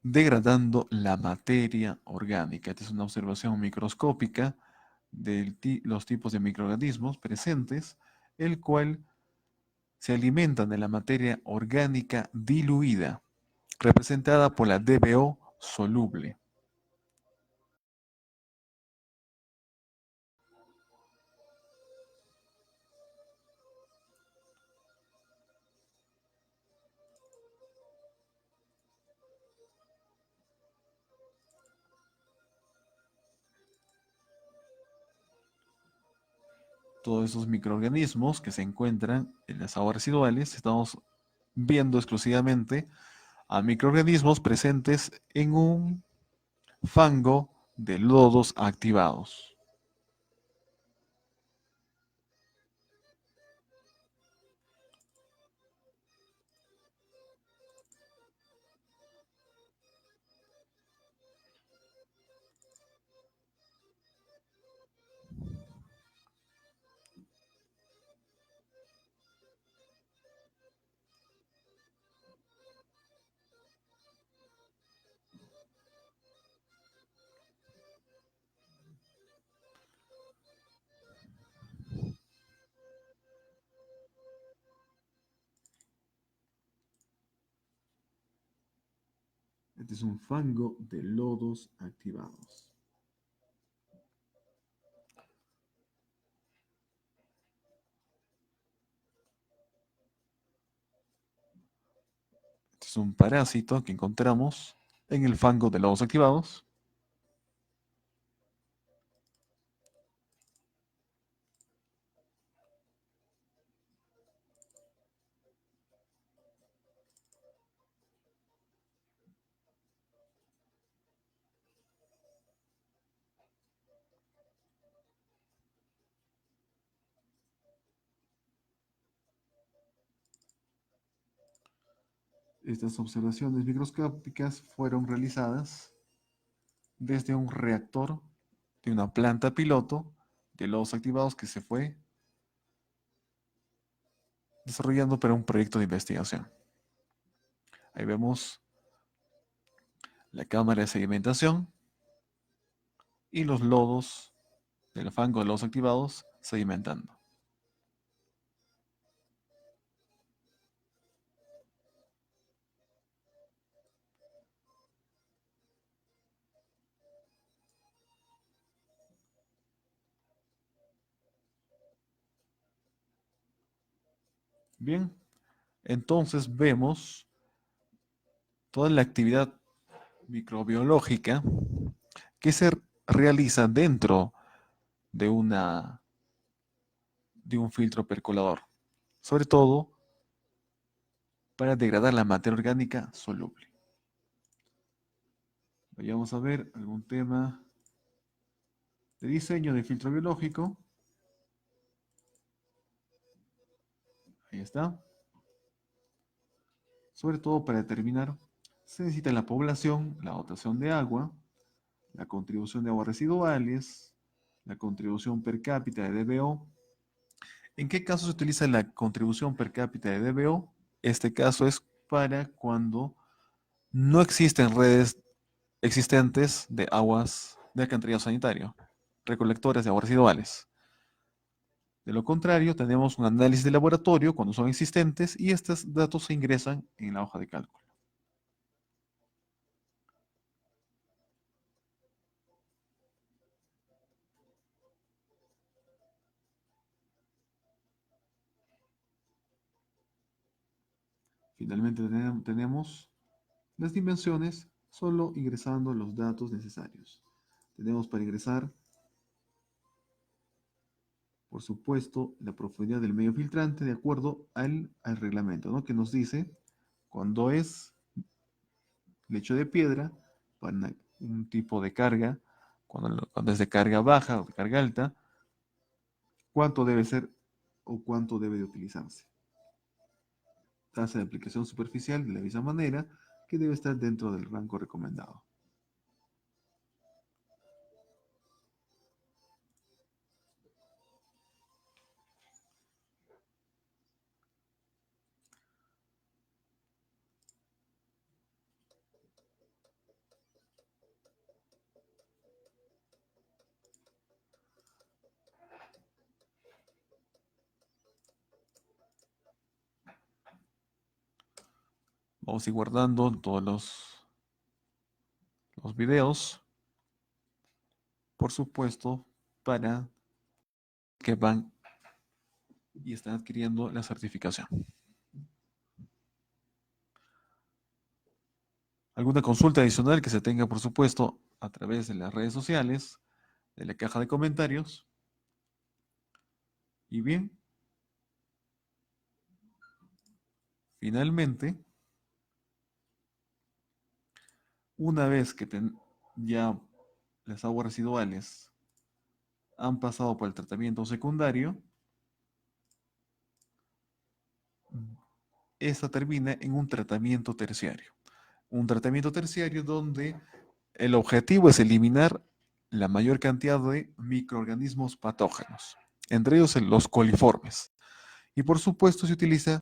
degradando la materia orgánica. Esta es una observación microscópica de los tipos de microorganismos presentes, el cual se alimentan de la materia orgánica diluida, representada por la DBO soluble. Todos esos microorganismos que se encuentran en las aguas residuales, estamos viendo exclusivamente a microorganismos presentes en un fango de lodos activados. Este es un fango de lodos activados. Este es un parásito que encontramos en el fango de lodos activados. Estas observaciones microscópicas fueron realizadas desde un reactor de una planta piloto de lodos activados que se fue desarrollando para un proyecto de investigación. Ahí vemos la cámara de sedimentación y los lodos del fango de lodos activados sedimentando. Bien, entonces vemos toda la actividad microbiológica que se realiza dentro de, de un filtro percolador, sobre todo para degradar la materia orgánica soluble. Vayamos a ver algún tema de diseño de filtro biológico. Ahí está. Sobre todo para determinar, se necesita la población, la dotación de agua, la contribución de aguas residuales, la contribución per cápita de DBO. ¿En qué caso se utiliza la contribución per cápita de DBO? Este caso es para cuando no existen redes existentes de aguas de alcantarillado sanitario, recolectores de aguas residuales. De lo contrario, tenemos un análisis de laboratorio cuando son existentes y estos datos se ingresan en la hoja de cálculo. Finalmente tenemos las dimensiones solo ingresando los datos necesarios. Tenemos para ingresar, por supuesto, la profundidad del medio filtrante de acuerdo al reglamento, ¿no? Que nos dice cuando es lecho de piedra, para un tipo de carga, cuando es de carga baja o de carga alta, cuánto debe ser o cuánto debe de utilizarse. Tasa de aplicación superficial de la misma manera que debe estar dentro del rango recomendado. Vamos a ir guardando todos los videos, por supuesto, para que van y están adquiriendo la certificación. Alguna consulta adicional que se tenga, por supuesto, a través de las redes sociales, de la caja de comentarios. Y bien, finalmente, Una vez que ya las aguas residuales han pasado por el tratamiento secundario, esta termina en un tratamiento terciario. Un tratamiento terciario donde el objetivo es eliminar la mayor cantidad de microorganismos patógenos, entre ellos los coliformes. Y por supuesto se utiliza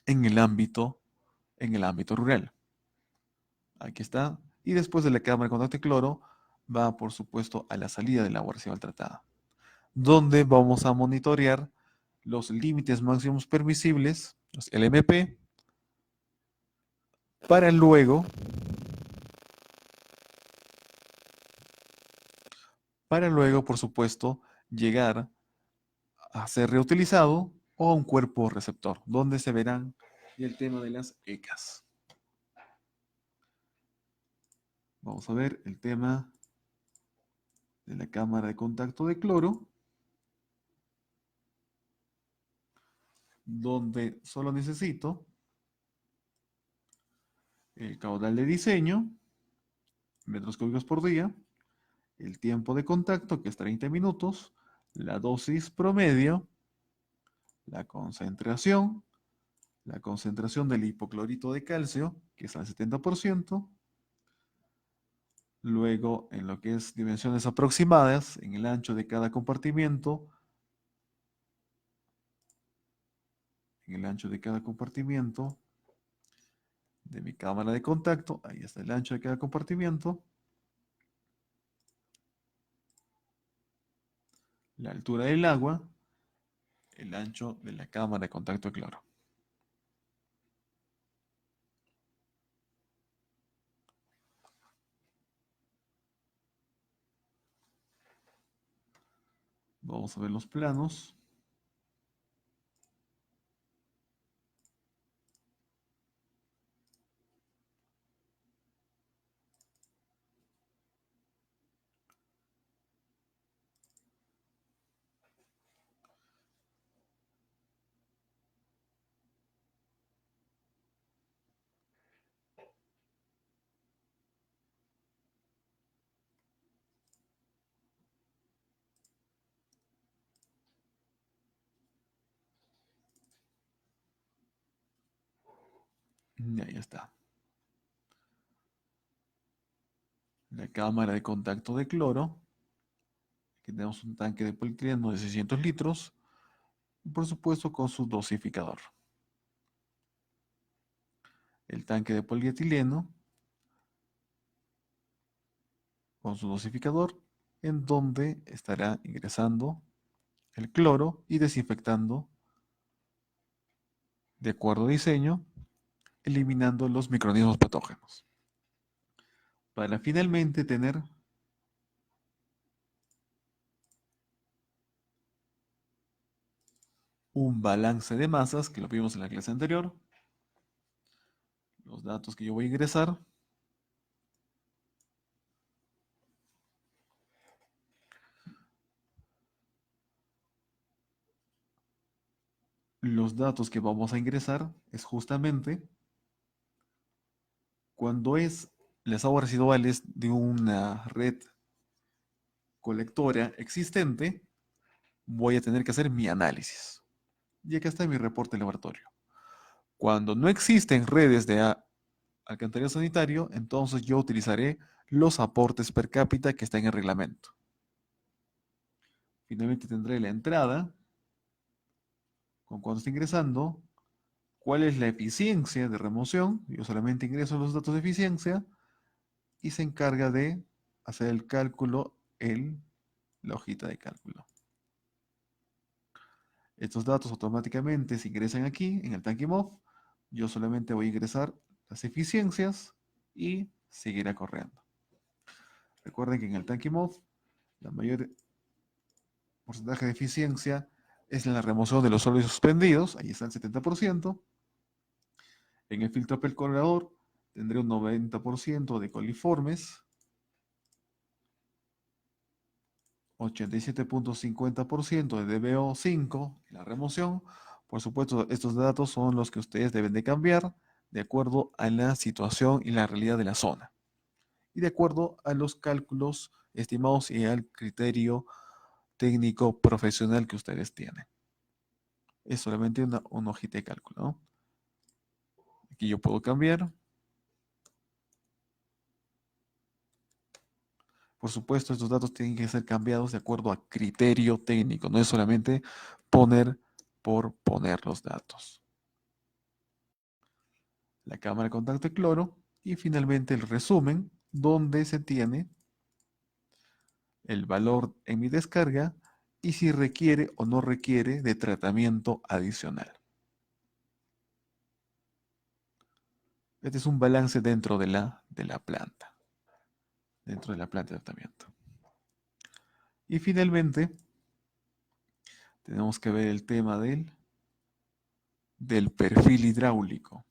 en el ámbito, en el ámbito rural. Aquí está. Y después de la cámara de contacto de cloro, va por supuesto a la salida del agua residual tratada, donde vamos a monitorear los límites máximos permisibles, los LMP, para luego, por supuesto, llegar a ser reutilizado o a un cuerpo receptor, donde se verán el tema de las ECAs. Vamos a ver el tema de la cámara de contacto de cloro, donde solo necesito el caudal de diseño, metros cúbicos por día, el tiempo de contacto, que es 30 minutos, la dosis promedio, la concentración del hipoclorito de calcio, que es al 70%, luego en lo que es dimensiones aproximadas, en el ancho de cada compartimiento, de mi cámara de contacto, ahí está el ancho de cada compartimiento, la altura del agua, el ancho de la cámara de contacto de cloro. Vamos a ver los planos. Y ahí está. La cámara de contacto de cloro. Aquí tenemos un tanque de polietileno de 600 litros. Y por supuesto con su dosificador. El tanque de polietileno con su dosificador, en donde estará ingresando el cloro y desinfectando de acuerdo a diseño, eliminando los microorganismos patógenos. Para finalmente tener un balance de masas, que lo vimos en la clase anterior, los datos que yo voy a ingresar, los datos que vamos a ingresar es justamente cuando es las aguas residuales de una red colectora existente, voy a tener que hacer mi análisis. Y acá está mi reporte de laboratorio. Cuando no existen redes de alcantarillado sanitario, entonces yo utilizaré los aportes per cápita que está en el reglamento. Finalmente tendré la entrada, con cuánto está ingresando, cuál es la eficiencia de remoción, yo solamente ingreso los datos de eficiencia y se encarga de hacer el cálculo la hojita de cálculo. Estos datos automáticamente se ingresan aquí en el tanque MOV. Yo solamente voy a ingresar las eficiencias y seguirá corriendo. Recuerden que en el tanque MOV la mayor porcentaje de eficiencia es en la remoción de los sólidos suspendidos, ahí está el 70%. En el filtro percolador tendré un 90% de coliformes, 87.50% de DBO5 en la remoción, Por supuesto, estos datos son los que ustedes deben de cambiar de acuerdo a la situación y la realidad de la zona y de acuerdo a los cálculos estimados y al criterio técnico profesional que ustedes tienen. Es solamente una hojita de cálculo, ¿no? Aquí yo puedo cambiar. Por supuesto, estos datos tienen que ser cambiados de acuerdo a criterio técnico. No es solamente poner por poner los datos. La cámara de contacto de cloro y finalmente el resumen donde se tiene el valor en mi descarga y si requiere o no requiere de tratamiento adicional. Este es un balance dentro de la planta, dentro de la planta de tratamiento. Y finalmente, tenemos que ver el tema del perfil hidráulico.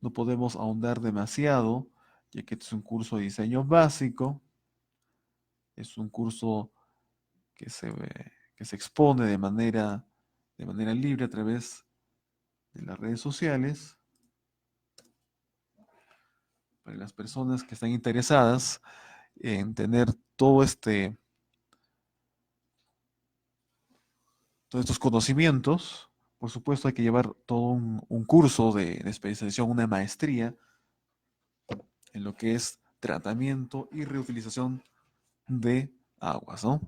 No podemos ahondar demasiado, ya que este es un curso de diseño básico, es un curso que se expone de manera libre a través de las redes sociales. Para las personas que están interesadas en tener todos estos conocimientos, por supuesto hay que llevar todo un curso de especialización, una maestría en lo que es tratamiento y reutilización de aguas, ¿no?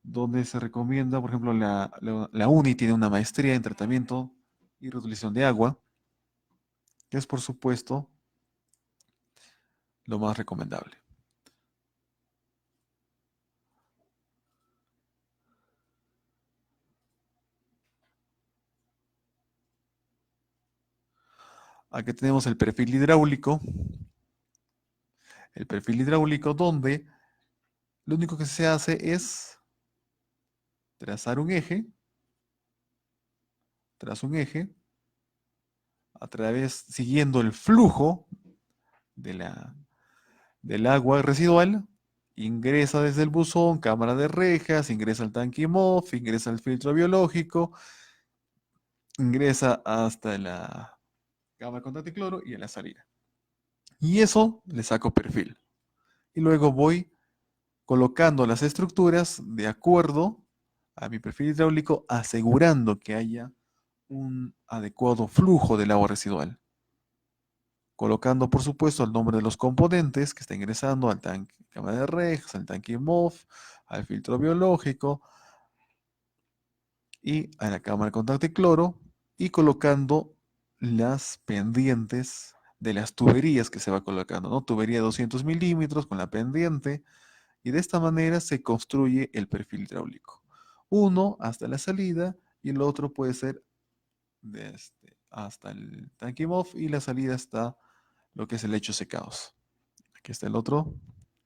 Donde se recomienda, por ejemplo, la UNI tiene una maestría en tratamiento y reutilización de agua, que es por supuesto lo más recomendable. Aquí tenemos el perfil hidráulico donde lo único que se hace es trazar un eje, siguiendo el flujo del agua residual, ingresa desde el buzón, cámara de rejas, ingresa al tanque MOF, ingresa al filtro biológico, ingresa hasta la cámara de contacto de cloro y a la salida. Y eso le saco perfil. Y luego voy colocando las estructuras de acuerdo a mi perfil hidráulico, asegurando que haya un adecuado flujo del agua residual. Colocando, por supuesto, el nombre de los componentes que está ingresando al tanque, cámara de rejas, al tanque MOF, al filtro biológico y a la cámara de contacto de cloro y colocando las pendientes de las tuberías que se va colocando, ¿no? Tubería de 200 milímetros con la pendiente y de esta manera se construye el perfil hidráulico. Uno hasta la salida y el otro puede ser hasta el tanque MOF y la salida hasta lo que es el lecho secados. Aquí está el otro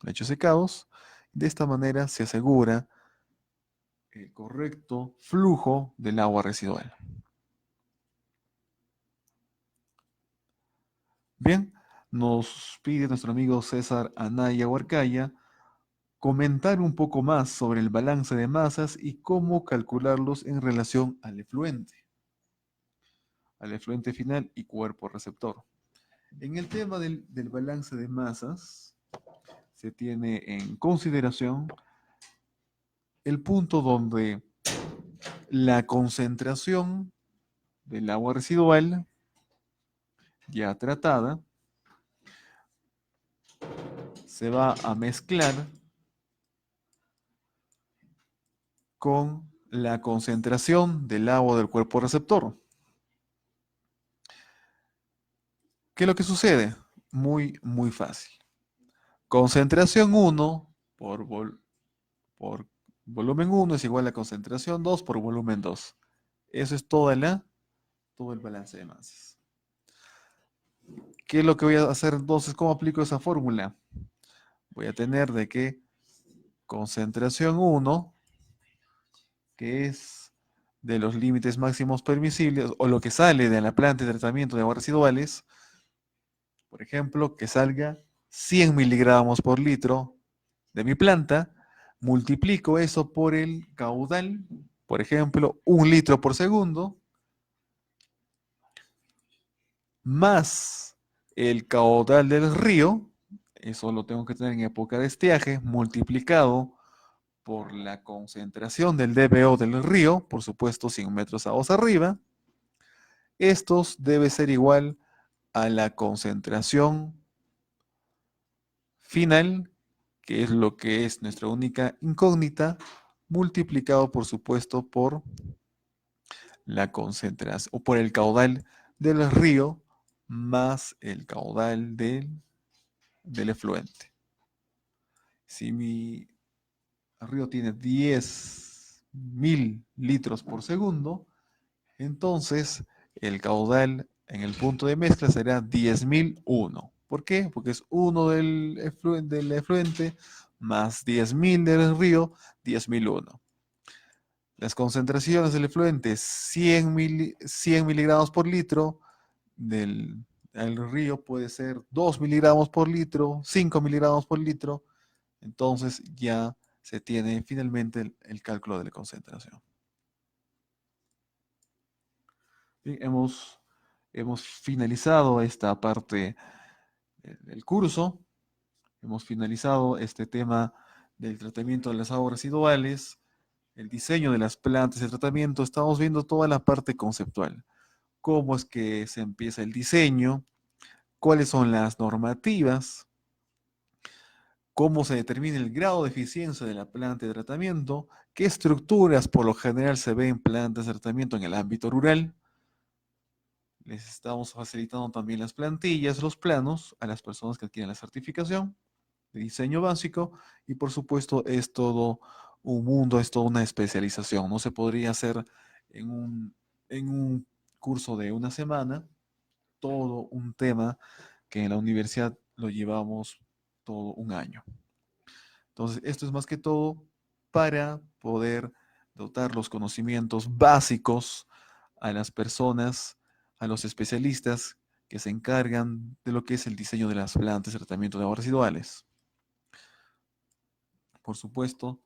lecho secados. De esta manera se asegura el correcto flujo del agua residual. Bien, nos pide nuestro amigo César Anaya Huarcaya comentar un poco más sobre el balance de masas y cómo calcularlos en relación al efluente final y cuerpo receptor. En el tema del balance de masas, se tiene en consideración el punto donde la concentración del agua residual ya tratada se va a mezclar con la concentración del agua del cuerpo receptor. ¿Qué es lo que sucede? Muy, muy fácil. Concentración 1 por volumen 1 es igual a concentración 2 por volumen 2. Eso es todo el balance de masas. ¿Qué es lo que voy a hacer entonces? ¿Cómo aplico esa fórmula? Voy a tener de que concentración 1, que es de los límites máximos permisibles, o lo que sale de la planta de tratamiento de aguas residuales, por ejemplo, que salga 100 miligramos por litro de mi planta, multiplico eso por el caudal, por ejemplo, 1 litro por segundo, más el caudal del río, eso lo tengo que tener en época de estiaje, multiplicado por la concentración del DBO del río, por supuesto 100 metros aguas arriba. Estos debe ser igual a la concentración final, que es lo que es nuestra única incógnita, multiplicado por supuesto por la concentración o por el caudal del río más el caudal del efluente. Si mi río tiene 10.000 litros por segundo, entonces el caudal en el punto de mezcla será 10.001. ¿Por qué? Porque es 1 del efluente más 10.000 del río, 10.001. Las concentraciones del efluente, 100 miligramos por litro, del río puede ser 2 miligramos por litro, 5 miligramos por litro. Entonces ya se tiene finalmente el cálculo de la concentración. Bien, hemos finalizado esta parte del curso. Hemos finalizado este tema del tratamiento de las aguas residuales, el diseño de las plantas de tratamiento. Estamos viendo toda la parte conceptual. Cómo es que se empieza el diseño, cuáles son las normativas, cómo se determina el grado de eficiencia de la planta de tratamiento, qué estructuras por lo general se ven en plantas de tratamiento en el ámbito rural. Les estamos facilitando también las plantillas, los planos a las personas que adquieren la certificación de diseño básico y por supuesto es todo un mundo, es toda una especialización. No se podría hacer en un curso de una semana todo un tema que en la universidad lo llevamos todo un año. Entonces, esto es más que todo para poder dotar los conocimientos básicos a las personas, a los especialistas que se encargan de lo que es el diseño de las plantas de tratamiento de aguas residuales. Por supuesto,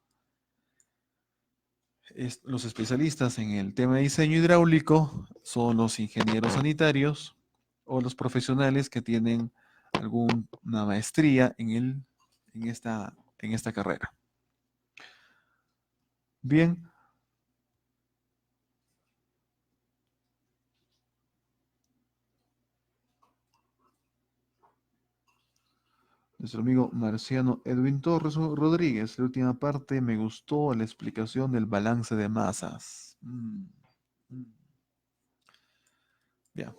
los especialistas en el tema de diseño hidráulico son los ingenieros sanitarios o los profesionales que tienen alguna maestría en esta carrera. Bien, nuestro amigo Marciano Edwin Torres Rodríguez, la última parte me gustó la explicación del balance de masas. Bien,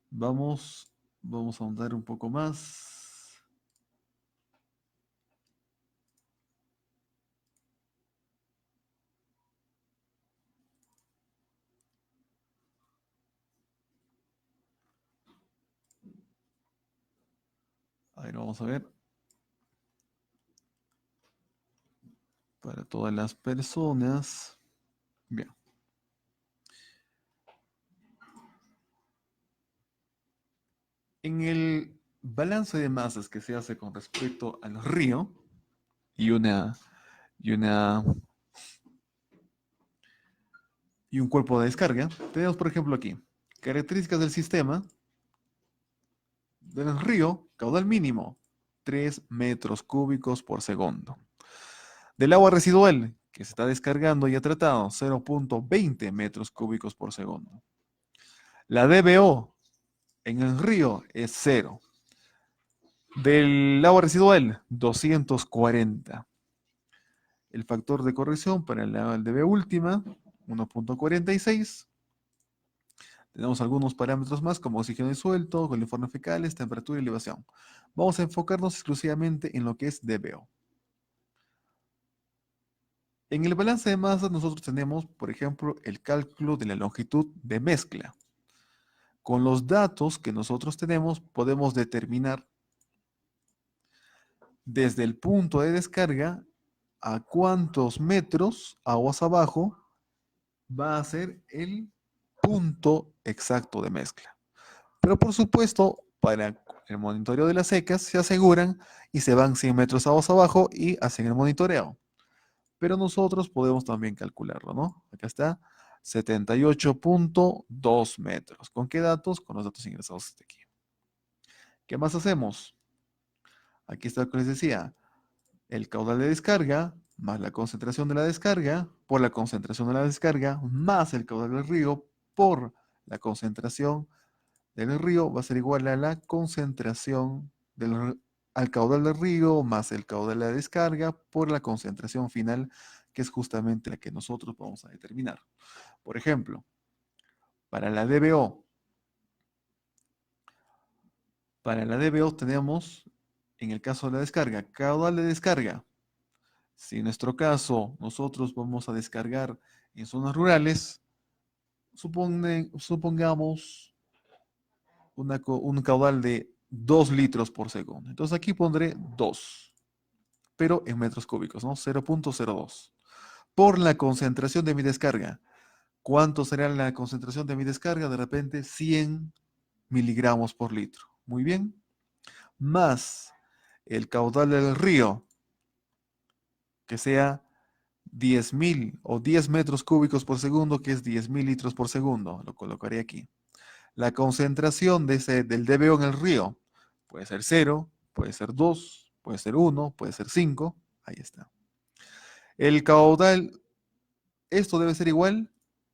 vamos a ahondar un poco más. Ahí lo vamos a ver. Para todas las personas. Bien. En el balance de masas que se hace con respecto al río y una y una y un cuerpo de descarga, tenemos por ejemplo aquí características del sistema del río, caudal mínimo 3 metros cúbicos por segundo. Del agua residual que se está descargando y ha tratado 0.20 metros cúbicos por segundo. La DBO en el río es 0. Del agua residual 240. El factor de corrección para la DB última 1.46. Tenemos algunos parámetros más como oxígeno disuelto, coliformes fecales, temperatura y elevación. Vamos a enfocarnos exclusivamente en lo que es DBO. En el balance de masas nosotros tenemos, por ejemplo, el cálculo de la longitud de mezcla. Con los datos que nosotros tenemos podemos determinar desde el punto de descarga a cuántos metros aguas abajo va a ser el punto exacto de mezcla. Pero por supuesto, para el monitoreo de las secas, se aseguran y se van 100 metros aguas abajo y hacen el monitoreo. Pero nosotros podemos también calcularlo, ¿no? Acá está, 78.2 metros. ¿Con qué datos? Con los datos ingresados desde aquí. ¿Qué más hacemos? Aquí está lo que les decía. El caudal de descarga más la concentración de la descarga por la concentración de la descarga más el caudal del río por la concentración del río va a ser igual a la concentración al caudal del río más el caudal de la descarga por la concentración final, que es justamente la que nosotros vamos a determinar. Por ejemplo, para la DBO tenemos, en el caso de la descarga, caudal de descarga. Si en nuestro caso nosotros vamos a descargar en zonas rurales, supongamos un caudal de 2 litros por segundo. Entonces aquí pondré 2, pero en metros cúbicos, ¿no? 0.02. Por la concentración de mi descarga. ¿Cuánto será la concentración de mi descarga? De repente 100 miligramos por litro. Muy bien. Más el caudal del río, que sea 10.000 o 10 metros cúbicos por segundo, que es 10.000 litros por segundo. Lo colocaré aquí. La concentración del DBO en el río puede ser 0, puede ser 2, puede ser 1, puede ser 5. Ahí está. El caudal, esto debe ser igual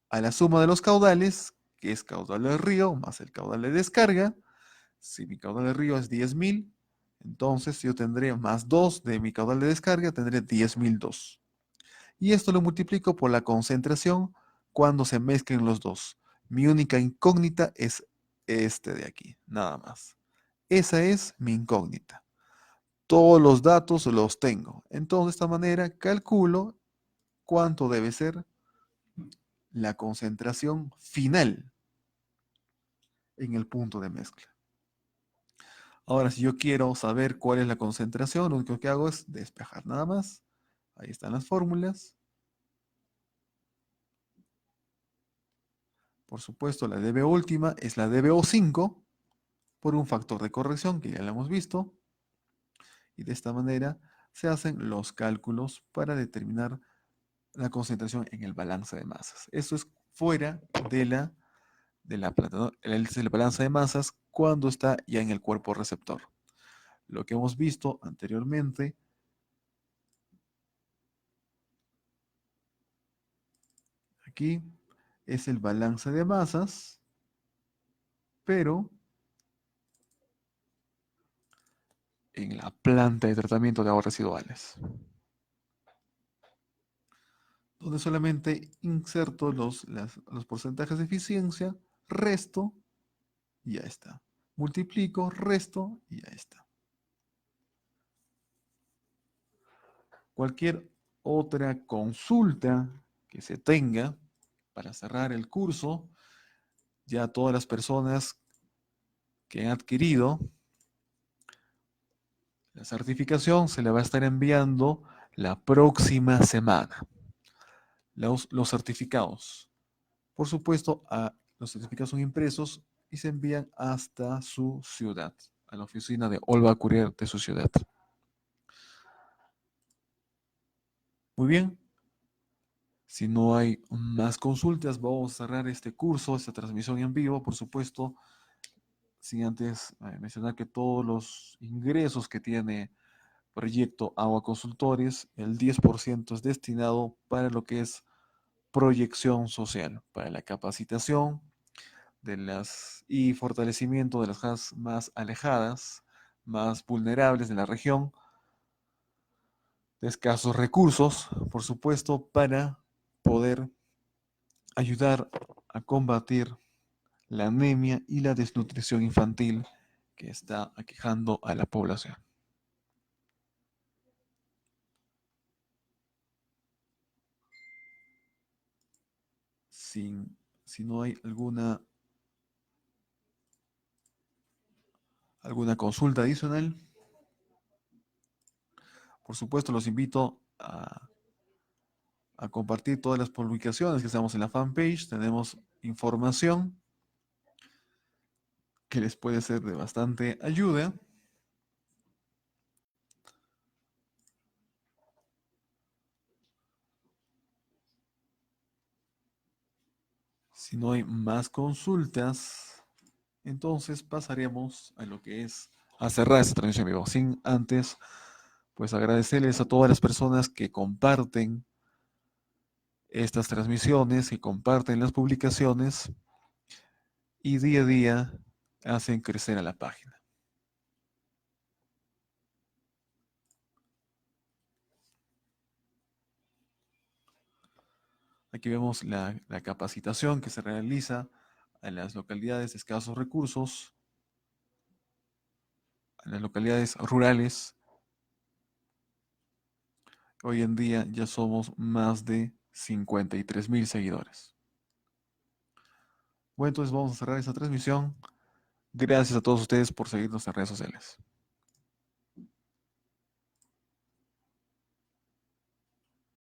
a la suma de los caudales, que es caudal del río más el caudal de descarga. Si mi caudal del río es 10.000, entonces yo tendré más 2 de mi caudal de descarga, tendré 10.002. Y esto lo multiplico por la concentración cuando se mezclen los dos. Mi única incógnita es este de aquí, nada más. Esa es mi incógnita. Todos los datos los tengo. Entonces, de esta manera calculo cuánto debe ser la concentración final en el punto de mezcla. Ahora, si yo quiero saber cuál es la concentración, lo único que hago es despejar nada más. Ahí están las fórmulas. Por supuesto, la DBO última es la DBO 5 por un factor de corrección que ya lo hemos visto. Y de esta manera se hacen los cálculos para determinar la concentración en el balance de masas. Eso es fuera de la planta, ¿no? El balance de masas cuando está ya en el cuerpo receptor. Lo que hemos visto anteriormente, aquí, es el balance de masas, pero en la planta de tratamiento de aguas residuales, donde solamente inserto los porcentajes de eficiencia, resto y ya está. Multiplico, resto y ya está. Cualquier otra consulta que se tenga para cerrar el curso, ya todas las personas que han adquirido la certificación se le va a estar enviando la próxima semana. Los certificados. Por supuesto, los certificados son impresos y se envían hasta su ciudad, a la oficina de Olva Courier de su ciudad. Muy bien. Si no hay más consultas, vamos a cerrar este curso, esta transmisión en vivo, por supuesto, sin antes mencionar que todos los ingresos que tiene Proyecto Agua Consultores, el 10% es destinado para lo que es proyección social, para la capacitación y fortalecimiento de las zonas más alejadas, más vulnerables de la región, de escasos recursos, por supuesto, para poder ayudar a combatir la anemia y la desnutrición infantil que está aquejando a la población. Si no hay alguna consulta adicional, por supuesto los invito a compartir todas las publicaciones que estamos en la fanpage. Tenemos información que les puede ser de bastante ayuda. Si no hay más consultas, entonces pasaremos a lo que es a cerrar esta transmisión en vivo. Sin antes, pues agradecerles a todas las personas que comparten estas transmisiones, que comparten las publicaciones y día a día hacen crecer a la página. Aquí vemos la capacitación que se realiza en las localidades de escasos recursos, en las localidades rurales. Hoy en día ya somos más de 53,000 seguidores. Bueno, entonces vamos a cerrar esta transmisión. Gracias a todos ustedes por seguirnos en redes sociales.